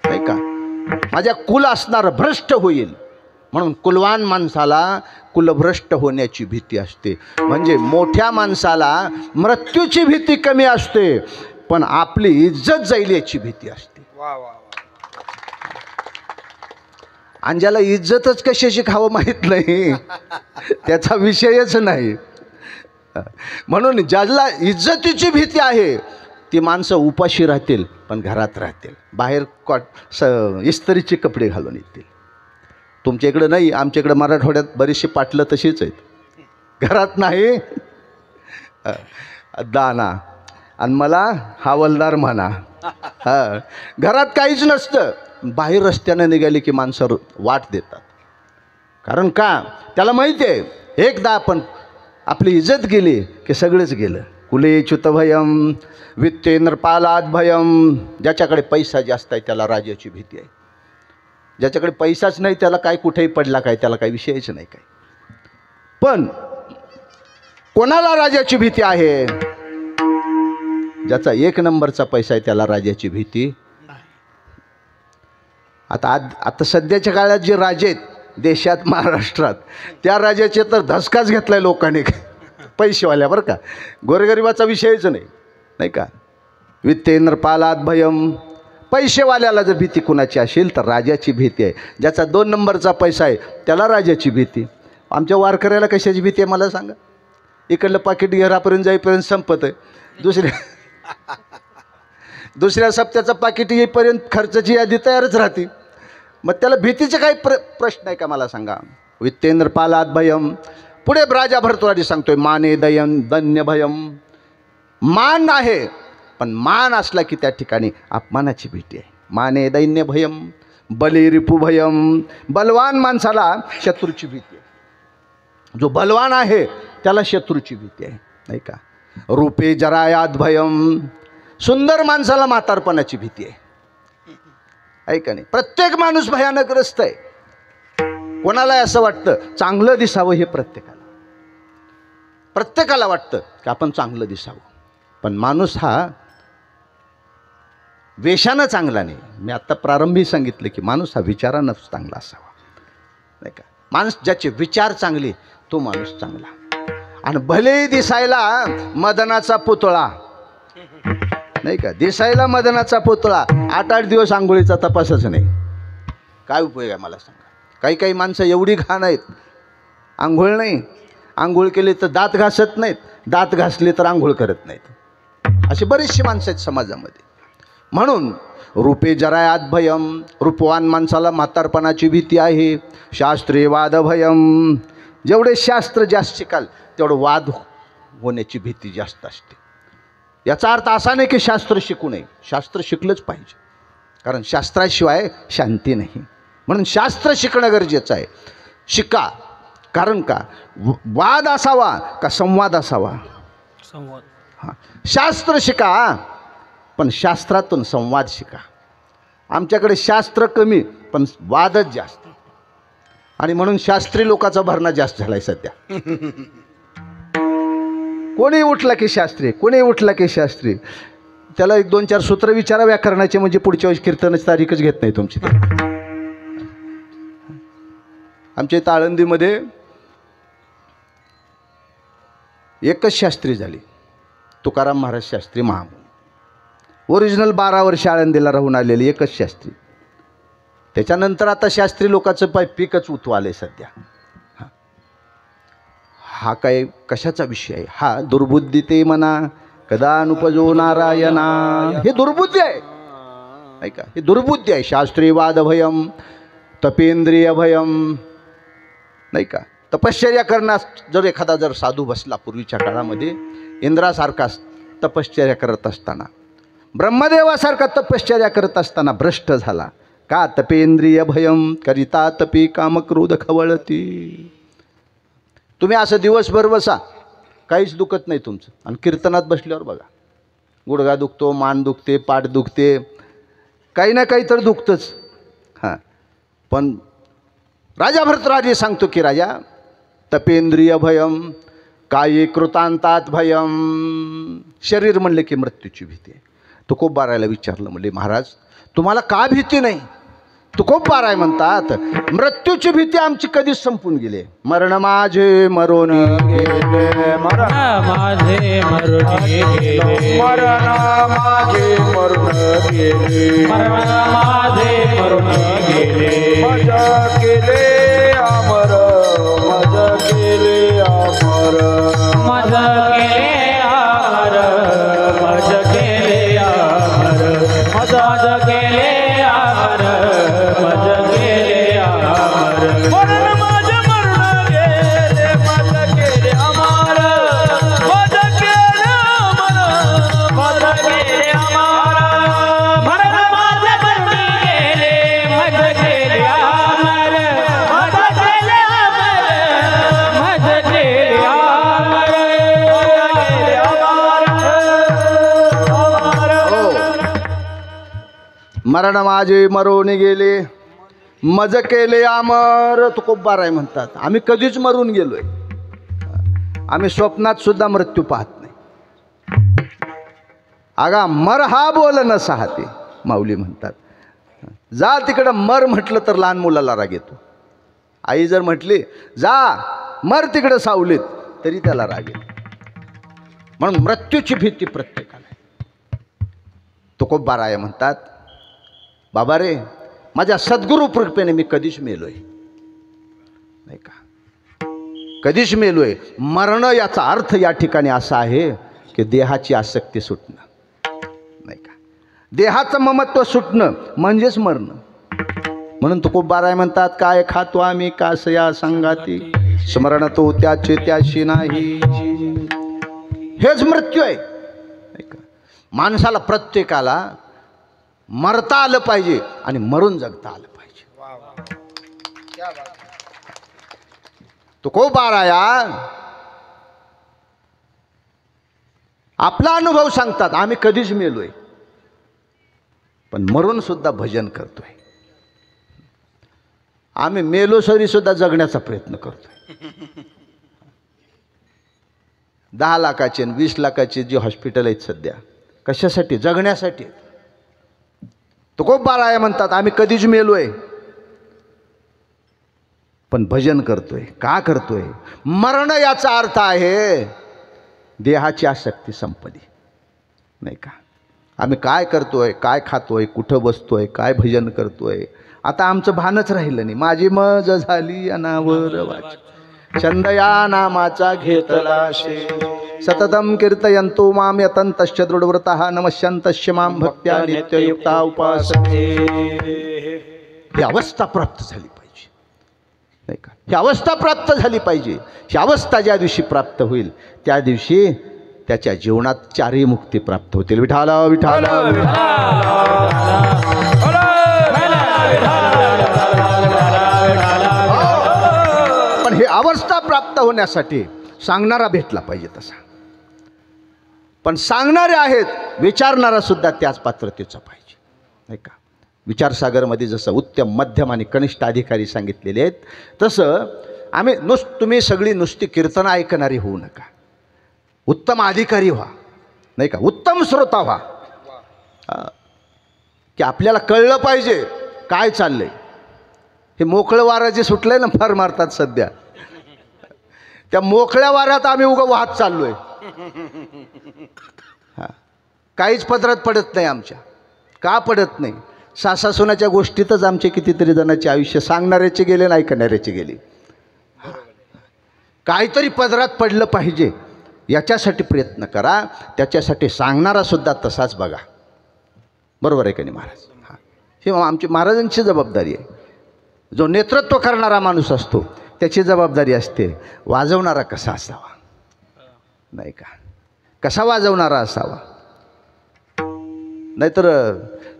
नाही का. माझ्या कुल असणारं भ्रष्ट होईल. म्हणून कुलवान माणसाला कुलभ्रष्ट होण्याची भीती असते. म्हणजे मोठ्या माणसाला मृत्यूची भीती कमी असते, पण आपली इज्जत जाईल याची भीती असते. वा वा. आणि ज्याला इज्जतच कशाची खावं माहीत नाही त्याचा विषयच नाही. म्हणून ज्याला इज्जतीची भीती आहे ती माणसं उपाशी राहतील, पण घरात राहतील. बाहेर इस्त्रीचे कपडे घालून येतील. तुमच्या इकडं नाही, आमच्या इकडं मराठवाड्यात बरीचशी पाटलं तशीच आहेत. घरात नाही दाना आणि मला हवालदार म्हणा. घरात काहीच नसतं. बाहेर रस्त्यानं निघाली की माणसं वाट देतात. कारण का? त्याला माहिती आहे एकदा आपण आपली इज्जत गेली की सगळंच गेलं. कुले च्युत भयम वित्ते नृपालाद भयम. ज्याच्याकडे पैसा जास्त आहे त्याला राजाची भीती आहे. ज्याच्याकडे पैसाच नाही त्याला काय कुठेही पडला काय, त्याला काही विषयच नाही काय. पण कोणाला राजाची भीती आहे? ज्याचा 1 नंबरचा पैसा आहे त्याला राजाची भीती. आता सध्याच्या काळात जे राजे आहेत देशात, महाराष्ट्रात, त्या राजाचे तर धसकाच घेतला आहे लोकांनी. पैसेवाल्या बरं का, गोरगरिबाचा विषयच नाही नाही का. वित्ते नृपालाद भयम. पैसेवाल्याला जर भीती कुणाची असेल तर राजाची भीती आहे. ज्याचा 2 नंबरचा पैसा आहे त्याला राजाची भीती. आमच्या वारकऱ्याला कशाची भीती आहे मला सांगा? इकडलं पाकिट घरापर्यंत जाईपर्यंत संपत आहे, दुसऱ्या सप्त्याचं पाकिट येईपर्यंत खर्चाची यादी तयारच राहते. मग त्याला भीतीचे काही प्रश्न आहे का मला सांगा? वित्तेंद्र पालात भयम. पुढे राजा भर्तृहरी सांगतोय, माने दयन दन्य भयम. मान आहे, पण मान असला की त्या ठिकाणी अपमानाची भीती आहे. माने दैन्य भयम बली रिपू भयम. बलवान माणसाला शत्रूची भीती आहे. जो बलवान आहे त्याला शत्रूची भीती आहे नाही का. रूपे जरायात भयम. सुंदर माणसाला म्हातारपणाची भीती आहे, आहे का नाही? प्रत्येक माणूस भयानकग्रस्त आहे. कोणाला असं वाटतं चांगलं दिसावं, हे प्रत्येकाला वाटतं की आपण चांगलं दिसावं. पण माणूस हा वेशानं चांगला नाही. मी आत्ता प्रारंभी सांगितलं की माणूस हा विचारानं चांगला असावा, नाही का? माणूस ज्याचे विचार चांगले तो माणूस चांगला. आणि भलेही दिसायला मदनाचा पुतळा, नाही का? दिसायला मदनाचा पुतळा, 8-8 दिवस आंघोळीचा तपासच नाही, काय उपयोग आहे मला सांगा? काही माणसं एवढी घाण आहेत, आंघोळ नाही, आंघोळ केली तर दात घासत नाहीत, दात घासले तर आंघोळ करत नाहीत. अशी बरीचशी माणसं आहेत समाजामध्ये. म्हणून रूपे जरायात भयम, रूपवान माणसाला म्हातारपणाची भीती आहे. शास्त्रे वाद भयम, जेवढे शास्त्र जास्त शिकाल तेवढं वाद होण्याची भीती जास्त असते. याचा अर्थ असा नाही की शास्त्र शिकू नये, शास्त्र शिकलंच पाहिजे, कारण शास्त्राशिवाय शांती नाही. म्हणून शास्त्र शिकणं गरजेचं आहे. शिका, कारण का वाद असावा का संवाद असावा? संवाद. हां, शास्त्र शिका पण शास्त्रातून संवाद शिका. आमच्याकडे शास्त्र कमी पण वादच जास्त, आणि म्हणून शास्त्री लोकांचा भरणा जास्त झाला आहे सध्या. कोणी उठला की शास्त्री, कोणी उठला की शास्त्री. त्याला 1-2-4 सूत्र विचारा व्याकरणाचे, म्हणजे पुढच्या वेळेस कीर्तनाची तारीखच घेत नाही तुमची. आमच्या इथं आळंदीमध्ये एकच शास्त्री झाली, तुकाराम महाराज शास्त्री महामूल. ओरिजिनल 12 वर्ष आळंदीला राहून आलेले एकच शास्त्री. त्याच्यानंतर आता शास्त्री लोकांचं पीकच उतू आले सध्या. हा काय कशाचा विषय आहे? हा दुर्बुद्धी ते म्हणा कदा अनुपजो नारायणा, हे दुर्बुद्धी आहे, ऐका, हे दुर्बुद्धी आहे. शास्त्री वाद भयम, तपेंद्रिय भयम, नाही का? तपश्चर्या करण्यास जर एखादा साधू बसला पूर्वीच्या काळामध्ये, इंद्रासारखा तपश्चर्या करत असताना, ब्रह्मदेवासारखा तपश्चर्या करत असताना भ्रष्ट झाला. का? तपेंद्रिय भयम करिता तपी कामक्रोध खवळती. तुम्ही असं दिवसभर बसा, काहीच दुखत नाही तुमचं, आणि कीर्तनात बसल्यावर बघा गुडघा दुखतो, मान दुखते, पाठ दुखते, काही ना काही तर दुखतंच. हां, पण राजा भरतराजे सांगतो की राजा, तपेंद्रिय भयम काये कृतांतात भयम. शरीर म्हणले की मृत्यूची भीती आहे. तुकोबारायला विचारलं, म्हणले महाराज तुम्हाला का भीती नाही? तुकोबाराय म्हणतात, मृत्यूची भीती आमची कधीच संपून गेली. मरण माझे मरून गेले, मरण माझे मरून गेले, मरण माझे मरून गेले, मरण माझे मरून गेले. मजा केले अमर, मजा केले अमर, मज केले आमर, मज केले आमर, मज केले आमर, मज केले आमर. मरण माझे मरून गेले, मजा केले अमर, मजा केले अमर, मज केले आमर, मरण माझे मरून गेले, मज केले आमर, मज केले आमर, मज केले आमर. मरण माझे मरून गेले, मज केले अमर. तुकोबाराय म्हणतात, आम्ही कधीच मरून गेलोय, आम्ही स्वप्नात सुद्धा मृत्यू पाहत नाही. आगा मर हा बोल न साहते, माऊली म्हणतात. जा तिकडं मर म्हटलं तर लहान मुलाला राग येतो. आई जर म्हटली जा मर तिकडं सावलीत, तरी त्याला राग येतो. म्हणून मृत्यूची भीती प्रत्येकाला आहे. तुकोबाराय म्हणतात, बाबा रे, माझ्या सद्गुरू कृपेने मी कधीच मेलोय नाही का, कधीच मेलोय. मरण याचा अर्थ या ठिकाणी असा आहे की देहाची आसक्ती सुटणं, नाही का, देहाचं ममत्व सुटणं म्हणजेच मरणं. म्हणून तुकोबाराय म्हणतात, काय खातो आम्ही कासया संगाती, स्मरण तो त्याचे त्याशी नाही. हेच मृत्यू आहे, नाही का. माणसाला प्रत्येकाला मरता आलं पाहिजे आणि मरून जगता आलं पाहिजे. तुकोबाराया आपला अनुभव सांगतात, आम्ही कधीच मेलोय पण मरून सुद्धा भजन करतोय. आम्ही मेलो सरी सुद्धा जगण्याचा प्रयत्न करतोय. 10 लाखाचे आणि 20 लाखाचे जे हॉस्पिटल आहेत सध्या, कशासाठी? जगण्यासाठी. तुकोबा राय म्हणतात आम्ही कधीच मेलोय पण भजन करतोय. का करतोय? मरण याचा अर्थ आहे देहाची आसक्ती संपली, नाही का? आम्ही काय करतोय, काय खातोय, कुठं बसतोय, काय भजन करतोय, आता आमचं भानच राहिलं नाही. माझी मज झाली अनावर वाची, छंद या नामाचा घेतला शे, सततम कीर्तयंतो माम यतंतश्च दृढव्रतः नमस्यन्तश्च माम भक्त्या नित्ययुक्ता उपासते. ही अवस्था प्राप्त झाली पाहिजे, नाही का? ही अवस्था प्राप्त झाली पाहिजे. ही अवस्था ज्या दिवशी प्राप्त होईल त्या दिवशी त्याच्या जीवनात चारही मुक्ती प्राप्त होतील. विठाला विठाला पण ही अवस्था प्राप्त होण्यासाठी सांगणारा भेटला पाहिजे तसा. पण सांगणारे आहेत, विचारणारा सुद्धा त्याच पात्रतेचा पाहिजे, नाही का? विचारसागरमध्ये जसं उत्तम, मध्यम आणि कनिष्ठ अधिकारी सांगितलेले आहेत, तसं तुम्ही सगळी नुसती कीर्तन ऐकणारी होऊ नका. उत्तम अधिकारी व्हा, नाही का? उत्तम श्रोता व्हा. की आपल्याला कळलं पाहिजे काय चाललंय. हे मोकळं वारं जे सुटलंय ना, फार मारतात सध्या, त्या मोकळ्या वाऱ्यात आम्ही उगा वाहत चाललोय. काहीच पदरात पडत नाही आमच्या. का पडत नाही? सासासुनाच्या गोष्टीतच आमचे कितीतरी जणांचे आयुष्य सांगणाऱ्याचे गेले आणि ऐकणाऱ्याचे गेले. काहीतरी पदरात पडलं पाहिजे याच्यासाठी प्रयत्न करा. त्याच्यासाठी सांगणारा सुद्धा तसाच बघा. बरोबर आहे का नाही महाराज? हां, ही आमची महाराजांची जबाबदारी आहे. जो नेतृत्व करणारा माणूस असतो त्याची जबाबदारी असते वाजवणारा कसा असावा, नाही का? कसा वाजवणारा असावा. नाहीतर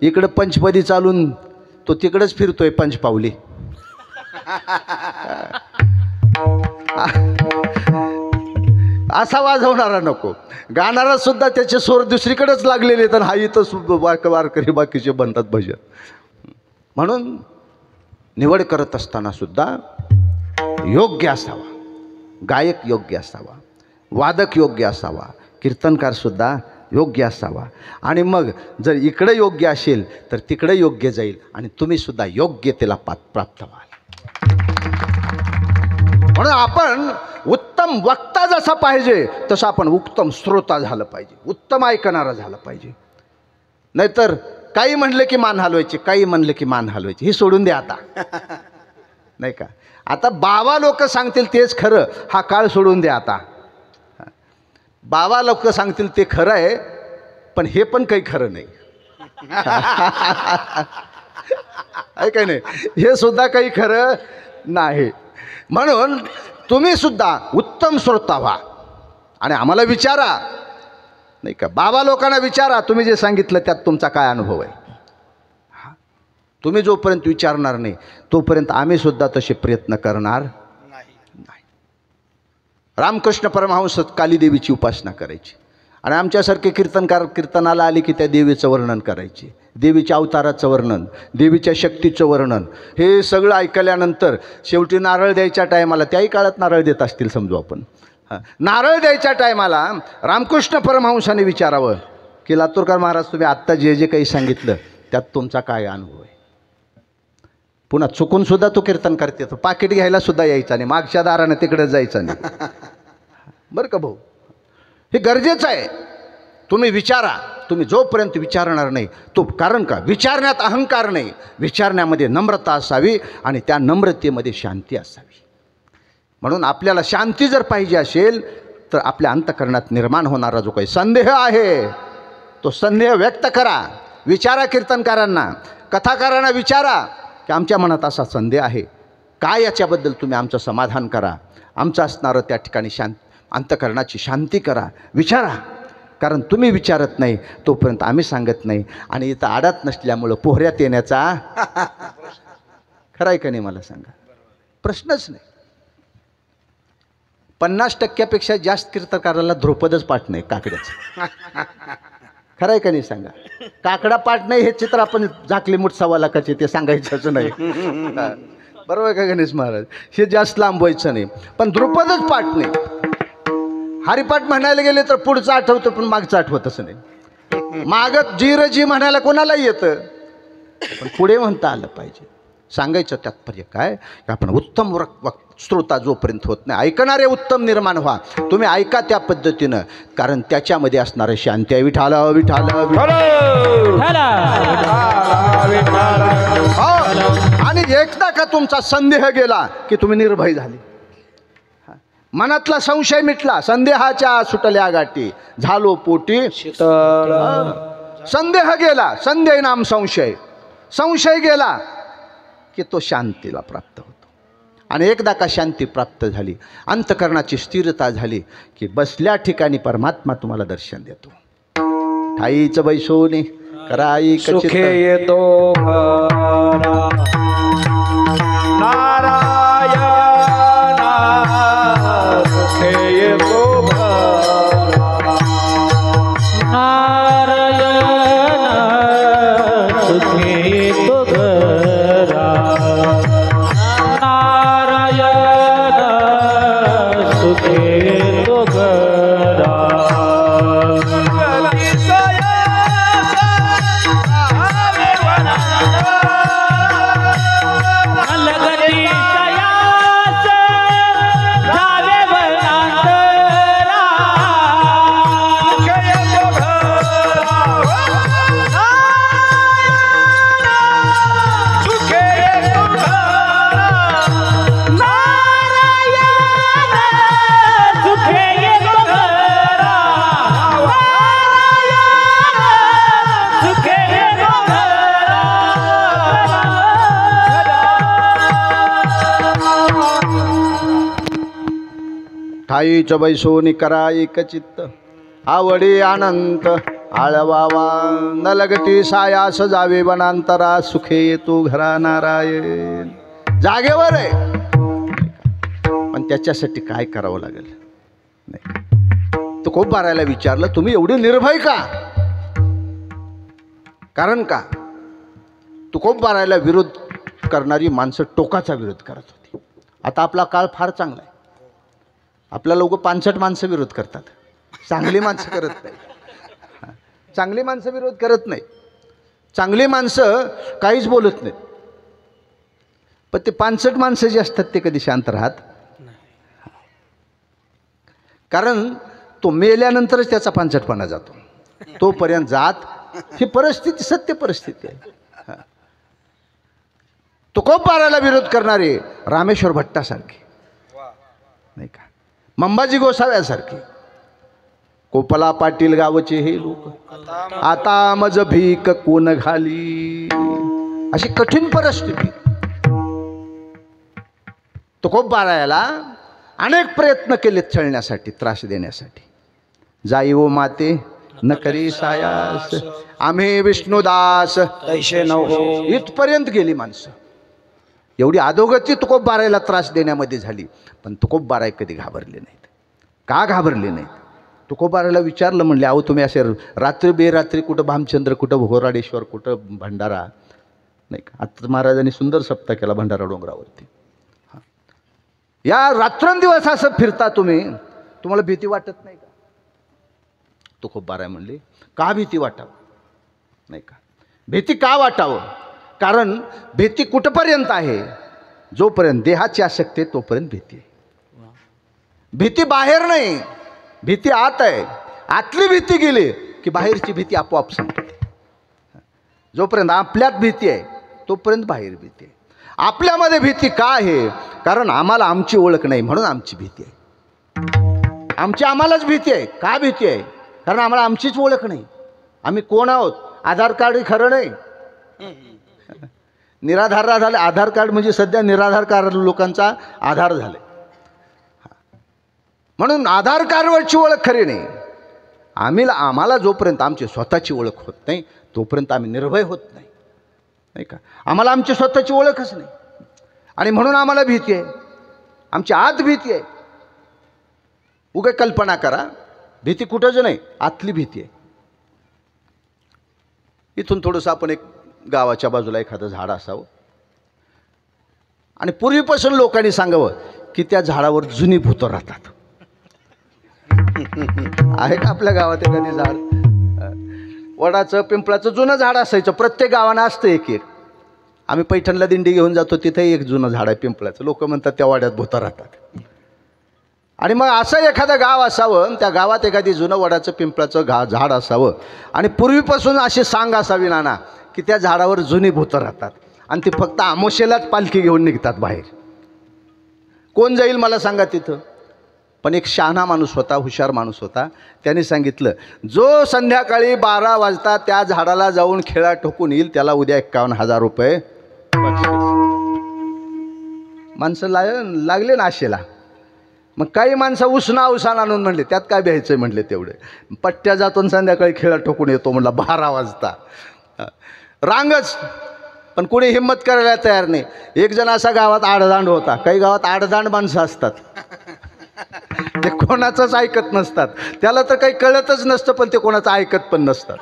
इकडं पंचपदी चालून तो तिकडंच फिरतोय पंचपावली. असा वाजवणारा नको. गाणारा सुद्धा त्याचे स्वर दुसरीकडेच लागलेले तर हा इथं वारकरी बाकीचे बनतात भजन. म्हणून निवड करत असताना सुद्धा योग्य असावा, गायक योग्य असावा, वादक योग्य असावा, कीर्तनकार सुद्धा योग्य असावा. आणि मग जर इकडे योग्य असेल तर तिकडे योग्य जाईल आणि तुम्ही सुद्धा योग्यतेला प्राप्त व्हाल. म्हणून आपण उत्तम वक्ता जसा पाहिजे तसं आपण उत्तम श्रोता झालं पाहिजे, उत्तम ऐकणारा झालं पाहिजे. नाहीतर काही म्हणलं की मान हलवायची, काही म्हणलं की मान हलवायची, ही सोडून द्या आता, नाही का? आता बाबा लोक सांगतील तेच खरं, हा काळ सोडून द्या आता. बाबा लोक सांगतील ते खरं आहे पण हे पण काही खरं नाही. आहे काय नाही? हे सुद्धा काही खरं नाही. म्हणून तुम्ही सुद्धा उत्तम श्रोता व्हा आणि आम्हाला विचारा, नाही का? बाबा लोकांना विचारा तुम्ही जे सांगितलं त्यात तुमचा काय अनुभव आहे. तुम्ही जोपर्यंत विचारणार नाही तोपर्यंत आम्ही सुद्धा तसे प्रयत्न करणार नाही. रामकृष्ण परमहंस कालीदेवीची उपासना करायची आणि आमच्यासारखे कीर्तनकार कीर्तनाला आले की त्या देवीचं वर्णन करायचे, देवीच्या अवताराचं वर्णन, देवीच्या शक्तीचं वर्णन. हे सगळं ऐकल्यानंतर शेवटी नारळ द्यायच्या टायमाला, त्याही काळात नारळ देत असतील समजू आपण, नारळ द्यायच्या टायमाला रामकृष्ण परमहंसाने विचारावं की लातूरकर महाराज तुम्ही आत्ता जे जे काही सांगितलं त्यात तुमचा काय अनुभव आहे. पुन्हा चुकून सुद्धा तो कीर्तन करते, तो पाकिट घ्यायला सुद्धा यायचा नाही, मागच्या दारानं तिकडे जायचं नाही. बरं का भाऊ, हे गरजेचं आहे. तुम्ही विचारा. तुम्ही जोपर्यंत विचारणार नाही तो, कारण का विचारण्यात अहंकार नाही, विचारण्यामध्ये नम्रता असावी आणि त्या नम्रतेमध्ये शांती असावी. म्हणून आपल्याला शांती जर पाहिजे असेल तर आपल्या अंतःकरणात निर्माण होणारा जो काही संदेह आहे तो संदेह व्यक्त करा. विचारा कीर्तनकारांना, कथाकारांना विचारा की आमच्या मनात असा संदेह आहे, काय याच्याबद्दल तुम्ही आमचं समाधान करा. आमचं असणारं त्या ठिकाणी अंतःकरणाची शांती करा, विचारा. कारण तुम्ही विचारत नाही तोपर्यंत आम्ही सांगत नाही आणि इथं आडात नसल्यामुळं पोहऱ्यात येण्याचा खरं आहे का नाही मला सांगा? प्रश्नच नाही. 50%पेक्षा जास्त कीर्तकाराला ध्रुपदच पाठ नाही काकड्याचं. खरं आहे का नाही सांगा? काकडा पाठ नाही हे चित्र आपण झाकली मुठ सव्वा लाखाचे ते सांगायचंच नाही. बरोबर आहे का गणेश महाराज? हे जास्त लांबवायचं नाही. पण ध्रुपदच पाठ नाही. हरिपाठ म्हणायला गेले तर पुढचं आठवतं पण मागचं आठवतच नाही. मागत जी म्हणायला कोणाला येतं, पण पुढे म्हणता आलं पाहिजे. सांगायचं तात्पर्य काय की आपण उत्तम श्रोता जोपर्यंत होत नाही, ऐकणारे उत्तम निर्माण व्हा. तुम्ही ऐका त्या पद्धतीनं, कारण त्याच्यामध्ये असणारं शांती आहे. विठाल विठाल आणि एकदा का तुमचा संदेह गेला की तुम्ही निर्भय झाले. मनातला संशय मिटला. संदेहाच्या सुटल्या गाठी झालो पोटी संदेह गेला. संदेह नाम संशय. संशय गेला की तो शांतीला प्राप्त होतो. आणि एकदा का शांती प्राप्त झाली, अंतकरणाची स्थिरता झाली की बसल्या ठिकाणी परमात्मा तुम्हाला दर्शन देतो. ठाईच बैसोने कराई सुखे येतो नारायण सुखे येतो नारायण सुखे येतो घरा. नारायण सुखे येतो घरा. लगती सयास जावे वनांतरा. सुखे येतो घरा. सुखे येतो घरा. ठाईच बैसोनी कराई चित्त आवडी अनंत आळवावा. न लगती सायास जावे वनांतरा. सुखे येतो घरा नारायण. जागेवर आहे, पण त्याच्यासाठी काय करावं लागेल नाही. तुकोबारायला विचारलं, तुम्ही एवढे निर्भय का? कारण का तुकोबारायला विरोध करणारी माणसं टोकाचा विरोध करत होती. आता आपला काळ फार चांगला आहे. आपल्या लोक 65 माणसं विरोध करतात, चांगली माणसं करत नाही. चांगली माणसं विरोध करत नाही. चांगली माणसं काहीच बोलत नाहीत. पण ते 65 माणसं जे असतात ते कधी शांत राहत. कारण तो मेल्यानंतरच त्याचा 65पणा जातो. तोपर्यंत जात ही परिस्थिती सत्य परिस्थिती आहे. तुकोबाराला विरोध करणारे रामेश्वर भट्टासारखे नाही का, मंबाजी गोसाव्यासारखे, कोपला पाटील गावचे हे लोक, आता मज भीक कोण घाली, अशी कठीण परिस्थिती. तुकोबारायाला अनेक प्रयत्न केलेत छळण्यासाठी, त्रास देण्यासाठी. जाई ओ माते न करी सायास आम्ही विष्णुदास तैसे न हो. इथपर्यंत गेली माणसं. एवढी अधोगती तुकोबारायला त्रास देण्यामध्ये झाली, पण तुकोबाराय कधी घाबरले नाहीत. का घाबरले नाहीत? तुकोबारायला विचारलं, म्हणले अहो तुम्ही असे रात्री बेरात्री कुठं भामचंद्र, कुठं घोराडेश्वर, कुठं भंडारा नाही का. आता महाराजांनी सुंदर सप्ताह केला भंडारा डोंगरावरती. या रात्रंदिवस असं फिरता तुम्ही, तुम्हाला भीती वाटत नाही का? तुकोबाराय म्हणले का भीती वाटावं नाही का. भीती का वाटावं? कारण भीती कुठपर्यंत आहे? जोपर्यंत देहाची आसक्ती आहे तोपर्यंत भीती आहे. भीती बाहेर नाही, भीती आत आहे. आतली भीती गेली की बाहेरची भीती आपोआप संपते. जोपर्यंत आपल्यात भीती आहे तोपर्यंत बाहेर भीती आहे. आपल्यामध्ये भीती का आहे? कारण आम्हाला आमची ओळख नाही म्हणून आमची भीती आहे. आम्हालाच भीती आहे. का भीती आहे? कारण आम्हाला आमचीच ओळख नाही. आम्ही कोण आहोत? आधार कार्ड खरं नाही, निराधार झाले. आधार कार्ड म्हणजे सध्या निराधार कार्ड लोकांचा आधार झाले. म्हणून आधार कार्डवरची ओळख खरी नाही. आम्हाला जोपर्यंत आमची स्वतःची ओळख होत नाही तोपर्यंत आम्ही निर्भय होत नाही नाही का. आम्हाला आमची स्वतःची ओळखच नाही आणि म्हणून आम्हाला भीती आहे. आमची आत भीती आहे. उगा कल्पना करा, भीती कुठंच नाही, आतली भीती आहे. इथून थोडंसं आपण एक गावाच्या बाजूला एखादं झाड असावं आणि पूर्वीपासून लोकांनी सांगावं की त्या झाडावर जुनी भूतं राहतात. आहे का आपल्या गावात एखादी झाड? वडाचं पिंपळाचं जुनं झाड असायचं, प्रत्येक गावानं असतं एक एक. आम्ही पैठणला दिंडी घेऊन जातो, तिथेही एक जुनं झाड आहे पिंपळाचं. लोक म्हणतात त्या वाड्यात भूतं राहतात. आणि मग असं एखादं गाव असावं, त्या गावात एखादी जुनं वडाचं पिंपळाचं झाड असावं आणि पूर्वीपासून अशी सांग असावी नाना की त्या झाडावर जुनी भूतं राहतात आणि ती फक्त आमोशेलाच पालखी घेऊन निघतात बाहेर. कोण जाईल मला सांगा तिथं? पण एक शहाणा माणूस होता, हुशार माणूस होता. त्याने सांगितलं, जो संध्याकाळी 12 वाजता त्या झाडाला जाऊन खिळा ठोकून येईल त्याला उद्या 51,000 रुपये बक्षीस. माणसं लागले ना आशेला. मग काही माणसं उसना उसान आणून म्हणले त्यात काय भ्यायचं म्हणले, तेवढे पट्ट्या जातून संध्याकाळी खिळा ठोकून येतो म्हणला 12 वाजता. रांगच, पण कोणी हिंमत करायला तयार नाही. एक जण असा गावात आडदांड होता. काही गावात आडदांड माणसं असतात, ते कोणाचंच ऐकत नसतात. त्याला तर काही कळतच नसतं, पण ते कोणाचं ऐकत पण नसतात.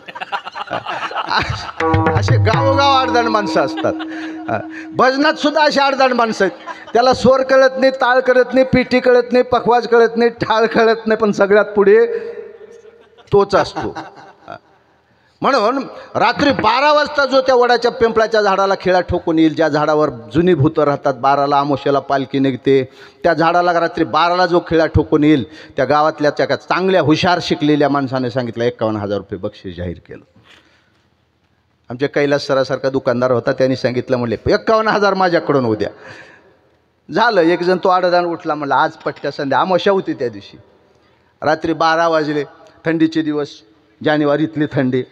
असे गावोगाव आडदांड माणसं असतात. भजनात सुद्धा अशी आडदांड माणसं आहेत. त्याला स्वर कळत नाही, ताळ कळत नाही, पिठी कळत नाही, पखवाज कळत नाही, ठाळ कळत नाही, पण सगळ्यात पुढे तोच असतो. म्हणून रात्री 12 वाजता जो त्या वडाच्या पिंपळाच्या झाडाला खिळा ठोकून येईल, ज्या झाडावर जुनी भूतं राहतात, 12ला आमोशेला पालखी निघते, त्या झाडाला रात्री 12ला जो खिळा ठोकून येईल, त्या गावातल्या त्या चांगल्या हुशार शिकलेल्या माणसाने सांगितलं 51,000 रुपये बक्षीस जाहीर केलं. आमच्या कैलास सरासारखा दुकानदार होता, त्यांनी सांगितलं, म्हणले 51,000 माझ्याकडून उद्या. झालं. एक जण तो आडदान उठला, म्हणलं आज पट्ट्या संध्या, आमोशा होती त्या दिवशी. रात्री 12 वाजले, थंडीचे दिवस, जानेवारीतली थंडी.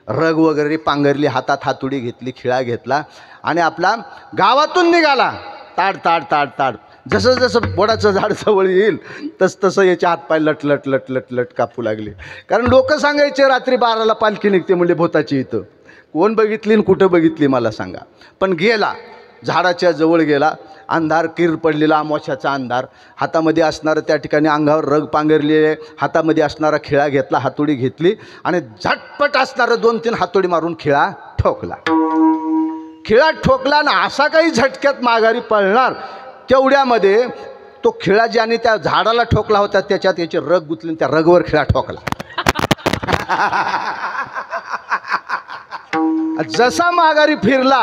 रग वगैरे पांघरली, हातात हातोडी घेतली, खिळा घेतला आणि आपला गावातून निघाला. ताड ताड ताड ताड. जसं जसं वडाचं झाड जवळ येईल तसं याचे हातपाय लट लट लट लट कापू लागले. कारण लोक सांगायचे रात्री 12ला पालखी निघते म्हणजे भूताची. इथं कोण बघितली आणि कुठं बघितली मला सांगा. पण गेला, झाडाच्या जवळ गेला. अंधार, किर पडलेला अमावस्याचा अंधार. हातामध्ये असणारं, त्या ठिकाणी अंगावर रग पांघरलेले, हातामध्ये असणारा खिळा घेतला, हातोडी घेतली आणि झटपट असणारं 2-3 हातोडी मारून खिळा ठोकला. खिळा ठोकला ना असा काही झटक्यात माघारी पळणार, तेवढ्यामध्ये तो खिळा ज्याने त्या झाडाला ठोकला होता त्याच्यात याचे रग गुंतले, त्या रगवर खिळा ठोकला. जसा माघारी फिरला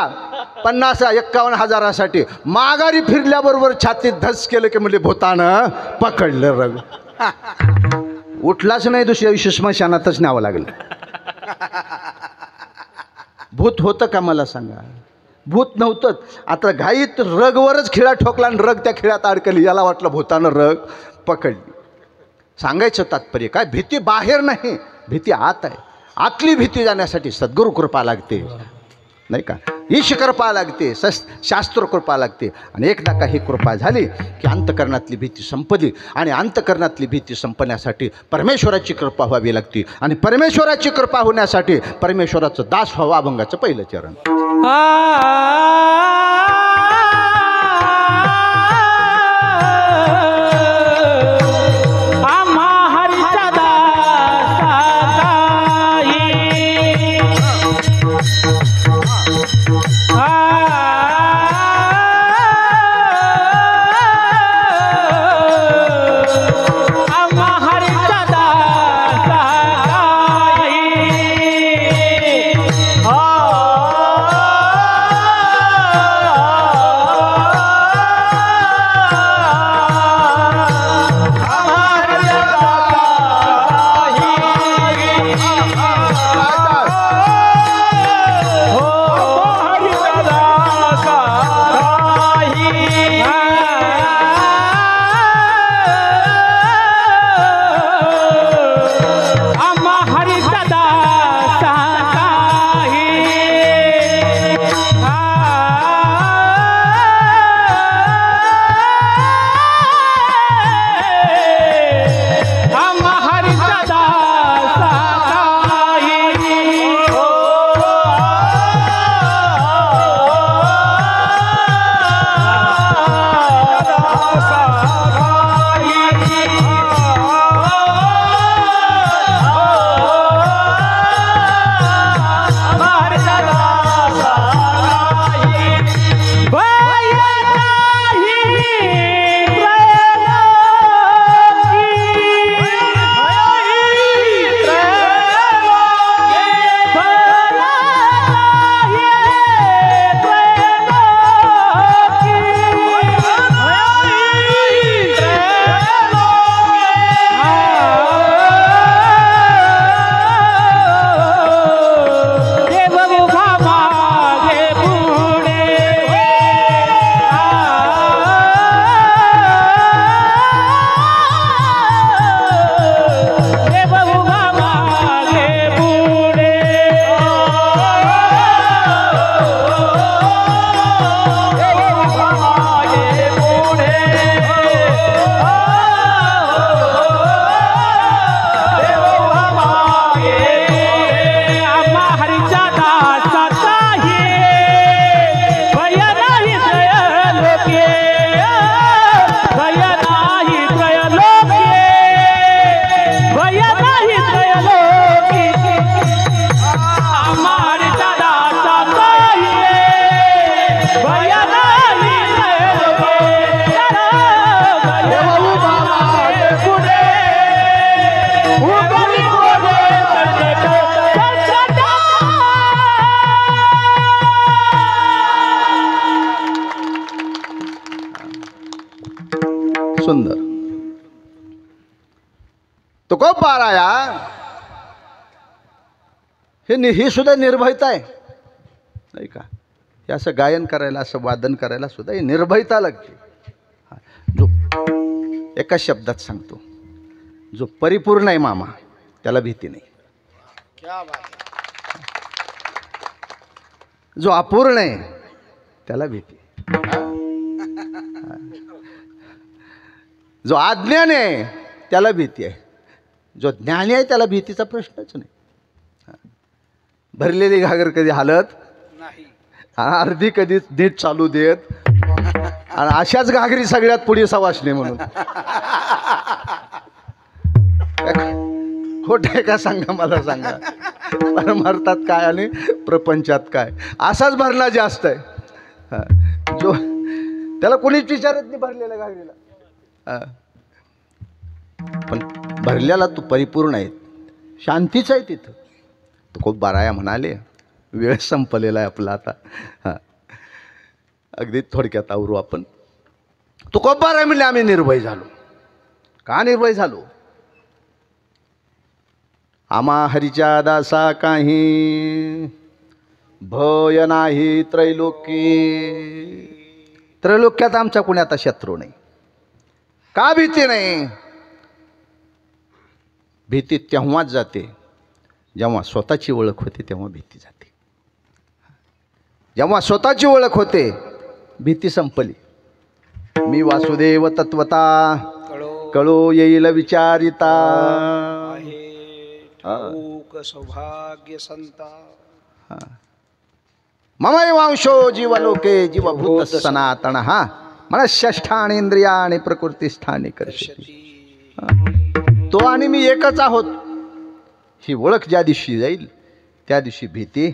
51,000साठी, माघारी फिरल्याबरोबर छातीत धस केलं की म्हणजे भूतानं पकडलं रग. उठलाच नाही, दुसऱ्या दिवशी स्मशानातच न्यावं लागलं. भूत होतं का मला सांगा? भूत नव्हतंच. आता घाईत रगवरच खिळा ठोकला आणि रग त्या खिळ्यात अडकली. याला वाटलं भूतानं रग पकडली. सांगायचं तात्पर्य काय? भीती बाहेर नाही, भीती आत आहे. आतली भीती जाण्यासाठी सद्गुरू कृपा लागते, नाही का? ईश कृपा लागते, शास्त्र कृपा लागते. आणि एकदा का ही कृपा झाली की अंतकरणातली भीती संपली. आणि अंतकरणातली भीती संपण्यासाठी परमेश्वराची कृपा व्हावी लागते. आणि परमेश्वराची कृपा होण्यासाठी परमेश्वराचं दास व्हावं, अभंगाचं पहिलं चरण. सुंदर. तुकोबाराया हे सुद्धा निर्भयता आहे नाही का. हे असं गायन करायला, असं वादन करायला सुद्धा ही निर्भयता लागते. जो एका शब्दात सांगतो, जो परिपूर्ण आहे मामा त्याला भीती नाही. जो अपूर्ण आहे त्याला भीती. जो अज्ञानी आहे त्याला भीती आहे. जो ज्ञानी आहे त्याला भीतीचा प्रश्नच नाही. भरलेली घागर कधी हालत नाही, अर्धी कधी नीट चालू देत, आणि अशाच घागरी सगळ्यात पुढे सवासणी म्हणून. खोट आहे का सांगा, मला सांगा. परमार्थात काय आणि प्रपंचात काय, असाच भरला जास्त आहे. जो त्याला कोणीच विचारत नाही भरलेल्या घागरीला. पण भरल्याला तू परिपूर्ण आहे, शांतीच आहे तिथं. तुकोबाराया म्हणाले, वेळ संपलेला आहे आपला आता. हां, अगदी थोडक्यात आवरू आपण. तुकोबाराया म्हणले आम्ही निर्भय झालो. का निर्भय झालो? आम्हा हरीच्या दासा काही भय नाही त्रैलोकी. त्रैलोक्यात आमच्या कोणी आता शत्रू नाही. का भीती नाही? भीती तेव्हाच जाते जेव्हा स्वतःची ओळख होते, तेव्हा भीती जाते. जेव्हा स्वतःची ओळख होते भीती संपली. मी वासुदेव तत्वता कळो येईल विचारिता. सौभाग्य संता ममय वांशो जीवलोके जीवभूत सनातन. हा मनःष्ठाणी इंद्रियाणी प्रकृती स्थानी करशती. तो आणि मी एकच आहोत ही ओळख ज्या दिवशी जाईल त्या दिवशी भीती,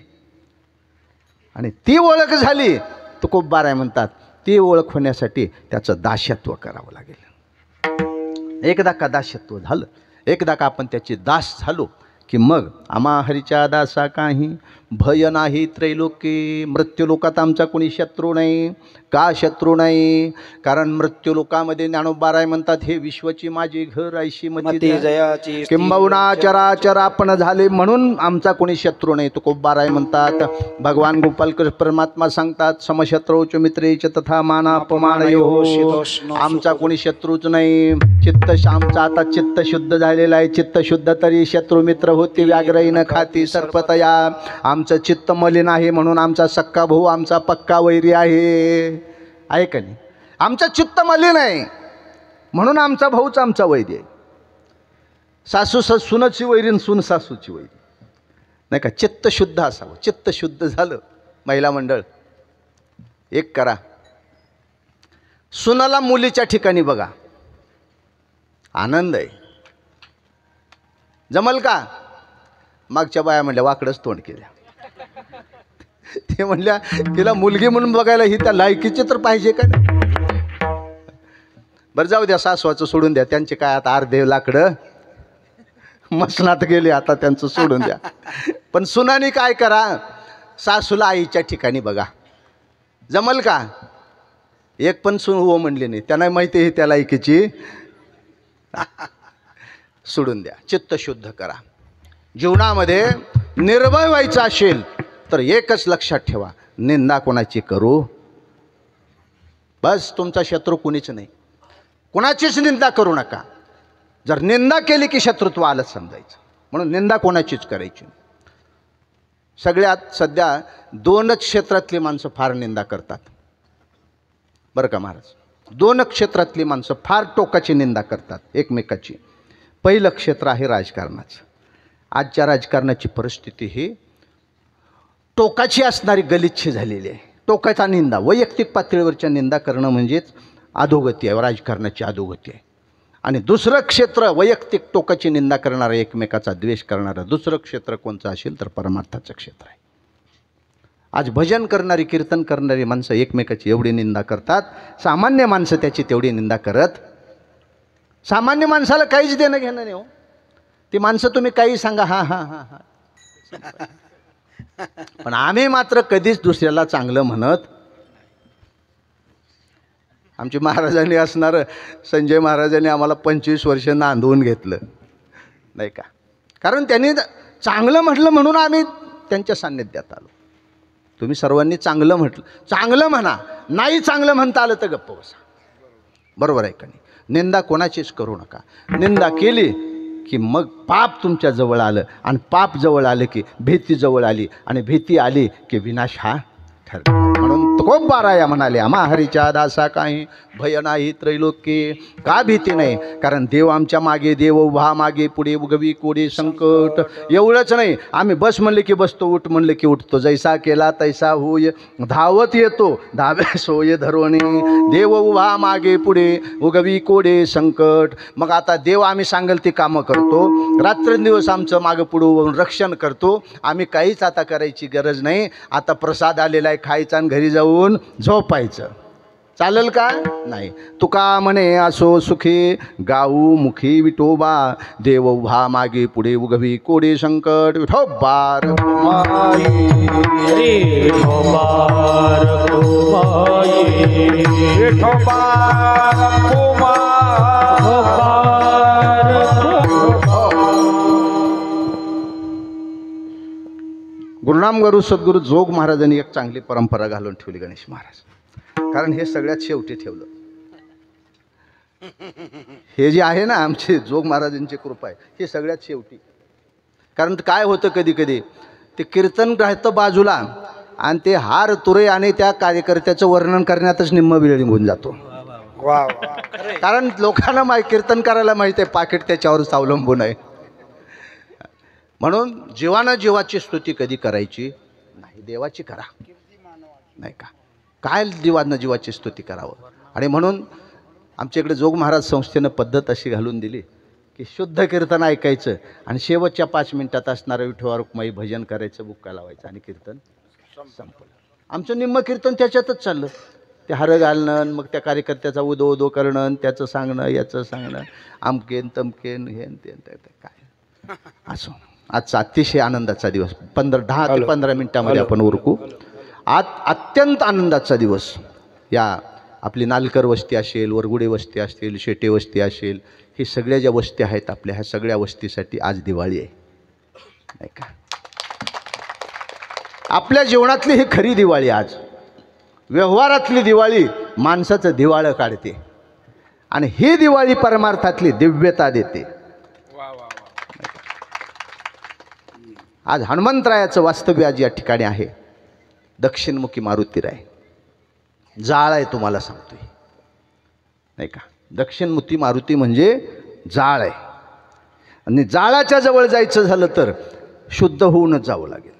आणि ती ओळख झाली तुकोबाराया म्हणतात, ती ओळख होण्यासाठी त्याचं दास्यत्व करावं लागेल. एकदा का दास्यत्व झालं, एकदा का आपण त्याचे दास झालो की मग आम्हा हरीच्या दासा काही भय नाही त्रैलोकी. मृत्यूलोकात आमचा कोणी शत्रू नाही. का शत्रू नाही? कारण मृत्यूलोकामध्ये ज्ञानोबाराय म्हणतात, हे विश्वची माझी घर ऐशी मती जयाची किंबहुना चराचर आपण झाले म्हणून आमचा कोणी शत्रू नाही. तुकोबाराय म्हणतात, भगवान गोपाल कृष्ण परमात्मा सांगतात, समशत्रूच मित्रेच तथा मानापमानयो. आमचा कोणी शत्रूच नाही. चित्त आमचा आता चित्त शुद्ध झालेलं आहे. चित्त शुद्ध तरी शत्रू मित्र होती व्याघ्रही न खाती सर्पतया. आमचं चित्त मलिन आहे म्हणून आमचा सक्का भाऊ आमचा पक्का वैरी आहे का नाही? आमचं चित्त मलिन आहे म्हणून आमचा भाऊच आमचा वैरी आहे. सासू सुनाची वैरी, सून सासूची वैरी नाही का. चित्त शुद्ध असावं. चित्त शुद्ध झालं. महिला मंडळ एक करा, सुनाला मुलीच्या ठिकाणी बघा, आनंद आहे. जमल का? मागच्या बाया म्हणल्या वाकडच तोंड केल्या. ते म्हणल्या तिला मुलगी म्हणून बघायला ही त्या लायकीची तर पाहिजे का नाही? बरं जाऊ द्या, सासवाचं सोडून द्या. त्यांचे काय आता अर्धे लाकडं मसनात गेले, आता त्यांचं सोडून द्या. पण सुनानी काय करा, सासूला आईच्या ठिकाणी बघा. जमल का? एक पण सून हो म्हणली नाही. त्यांना माहिती आहे त्या लायकीची. सोडून द्या. चित्त शुद्ध करा. जीवनामध्ये निर्भय व्हायचं असेल तर एकच लक्षात ठेवा, निंदा कोणाची करू. बस, तुमचा शत्रू कुणीच नाही. कोणाचीच निंदा करू नका. जर निंदा केली की शत्रुत्व आलंच समजायचं. म्हणून निंदा कोणाचीच करायची. सगळ्यात सध्या दोनच क्षेत्रातली माणसं फार निंदा करतात बरं का महाराज. दोन क्षेत्रातली माणसं फार टोकाची निंदा करतात एकमेकाची. पहिलं क्षेत्र आहे राजकारणाचं. आजच्या राजकारणाची परिस्थिती ही टोकाची असणारी गलिच्छ झालेली आहे. टोकाचा निंदा, वैयक्तिक पातळीवरच्या निंदा करणं म्हणजेच अधोगती आहे, राजकारणाची अधोगती आहे. आणि दुसरं क्षेत्र वैयक्तिक टोकाची निंदा करणारं, एकमेकाचा द्वेष करणारं दुसरं क्षेत्र कोणतं असेल तर परमार्थाचं क्षेत्र आहे. आज भजन करणारी, कीर्तन करणारी माणसं एकमेकाची एवढी निंदा करतात, सामान्य माणसं त्याची तेवढी निंदा करत. सामान्य माणसाला काहीच देणं घेणं नाही हो. ती माणसं तुम्ही काही सांगा, हां हां हां हां. पण आम्ही मात्र कधीच दुसऱ्याला चांगलं म्हणत. आमच्या महाराजांनी असणारं संजय महाराजांनी आम्हाला 25 वर्ष नांदवून घेतलं नाही का, कारण त्यांनी चांगलं म्हटलं म्हणून आम्ही त्यांच्या सान्निध्यात आलो. तुम्ही सर्वांनी चांगलं म्हटलं, चांगलं म्हणा, नाही चांगलं म्हणता आलं तर गप्प बसा. बरोबर आहे का नाही? निंदा कोणाचीच करू नका. निंदा केली की मग पाप तुमच्या जवळ आलं, आणि पाप जवळ आलं की भीती जवळ आली, आणि भीती आली की विनाश हा ठरला. म्हणून तुकोबाराया म्हणाले, आम्हा हरीच्या दासा काही भय नाही त्रैलोक्ये. का भीती नाही? कारण देव आमच्या मागे, देव उभा मागे पुढे उगवी कोडे संकट. एवढंच नाही, आम्ही बस म्हणले की बसतो, उठ म्हणले की उठतो, जैसा केला तैसा होय, धावत येतो धाव्या सोय धरोणी. देव उभा मागे पुढे उगवी कोडे संकट. मग आता देव आम्ही सांगेल ती कामं करतो, रात्रंदिवस आमचं मागं पुढं रक्षण करतो. आम्ही काहीच आता करायची गरज नाही. आता प्रसाद आलेला आहे, खायचा आणि घरी जाऊन झोपायचं. चालेल का? नाही. तुका म्हणे असो सुखी गाऊ मुखी विठोबा, देव उभा मागे पुढे उगवी कोडे संकट. विठोबा रखुमाई, विठोबा रखुमाई, विठोबा गुरुनाम गुरु सद्गुरू जोग महाराजांनी एक चांगली परंपरा घालून ठेवली गणेश महाराज. कारण हे सगळ्यात शेवटी ठेवलं. हे जे आहे ना आमचे जोग महाराजांची कृपा आहे, हे सगळ्यात शेवटी. कारण काय होतं कधी कधी ते कीर्तन राहतं बाजूला, आणि ते हार तुरे आणि त्या कार्यकर्त्याचं वर्णन करण्यातच निम्म वेळ निघून जातो. कारण लोकांना कीर्तन करायला माहिती आहे पाकिट त्याच्यावरच अवलंबून आहे. म्हणून जीवानं जीवाची स्तुती कधी करायची नाही, देवाची करा नाही का. काय जीवानं जीवाची स्तुती करावं. आणि म्हणून आमच्या इकडे जोग महाराज संस्थेनं पद्धत अशी घालून दिली की शुद्ध कीर्तन ऐकायचं, आणि शेवटच्या 5 मिनिटात असणारं विठोबा रखुमाई भजन करायचं, बुक्का लावायचं, आणि कीर्तन संपलं. आमचं निम्म कीर्तन त्याच्यातच चाललं. ते हार घालणं, मग त्या कार्यकर्त्याचा उदो उदो करणं, त्याचं सांगणं, याचं सांगणं, अमकेन तमकेन हेन ते काय असं. आजचा अतिशय आनंदाचा दिवस. 10 ते 15 मिनिटामध्ये आपण उरकू. आज अत्यंत आनंदाचा दिवस. या आपली नालकर वस्ती असेल, वरगुडे वस्ती असतील, शेटे वस्ती असेल, ही सगळ्या ज्या वस्ती आहेत आपल्या, ह्या सगळ्या वस्तीसाठी आज दिवाळी आहे नाही का. आपल्या जीवनातली ही खरी दिवाळी. आज व्यवहारातली दिवाळी माणसाचं दिवाळं काढते, आणि ही दिवाळी परमार्थातली दिव्यता देते. आज हनुमंतरायाचं वास्तव्य आज या ठिकाणी आहे. दक्षिणमुखी मारुतीराय जाळ आहे, तुम्हाला सांगतोय नाही का. दक्षिणमुखी मारुती म्हणजे जाळ आहे, आणि जाळाच्या जवळ जायचं झालं तर शुद्ध होऊनच जावं लागेल.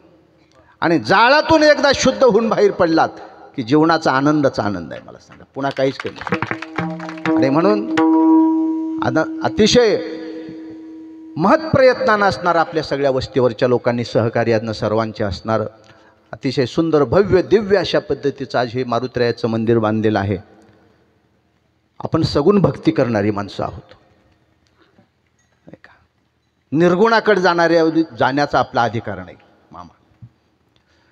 आणि जाळातून एकदा शुद्ध होऊन बाहेर पडलात की जीवनाचा आनंदाचा आनंद आहे. मला सांगा, पुन्हा काहीच कमी. आणि म्हणून अतिशय महत्प्रयत्नानं असणार आपल्या सगळ्या वस्तीवरच्या लोकांनी सहकार्यानं सर्वांचे असणार अतिशय सुंदर भव्य दिव्य अशा पद्धतीचं आज हे मारुतीरायाचं मंदिर बांधलेलं आहे. आपण सगुण भक्ती करणारी माणसं आहोत नाही का. निर्गुणाकडे जाण्याचा आपला अधिकार नाही मामा.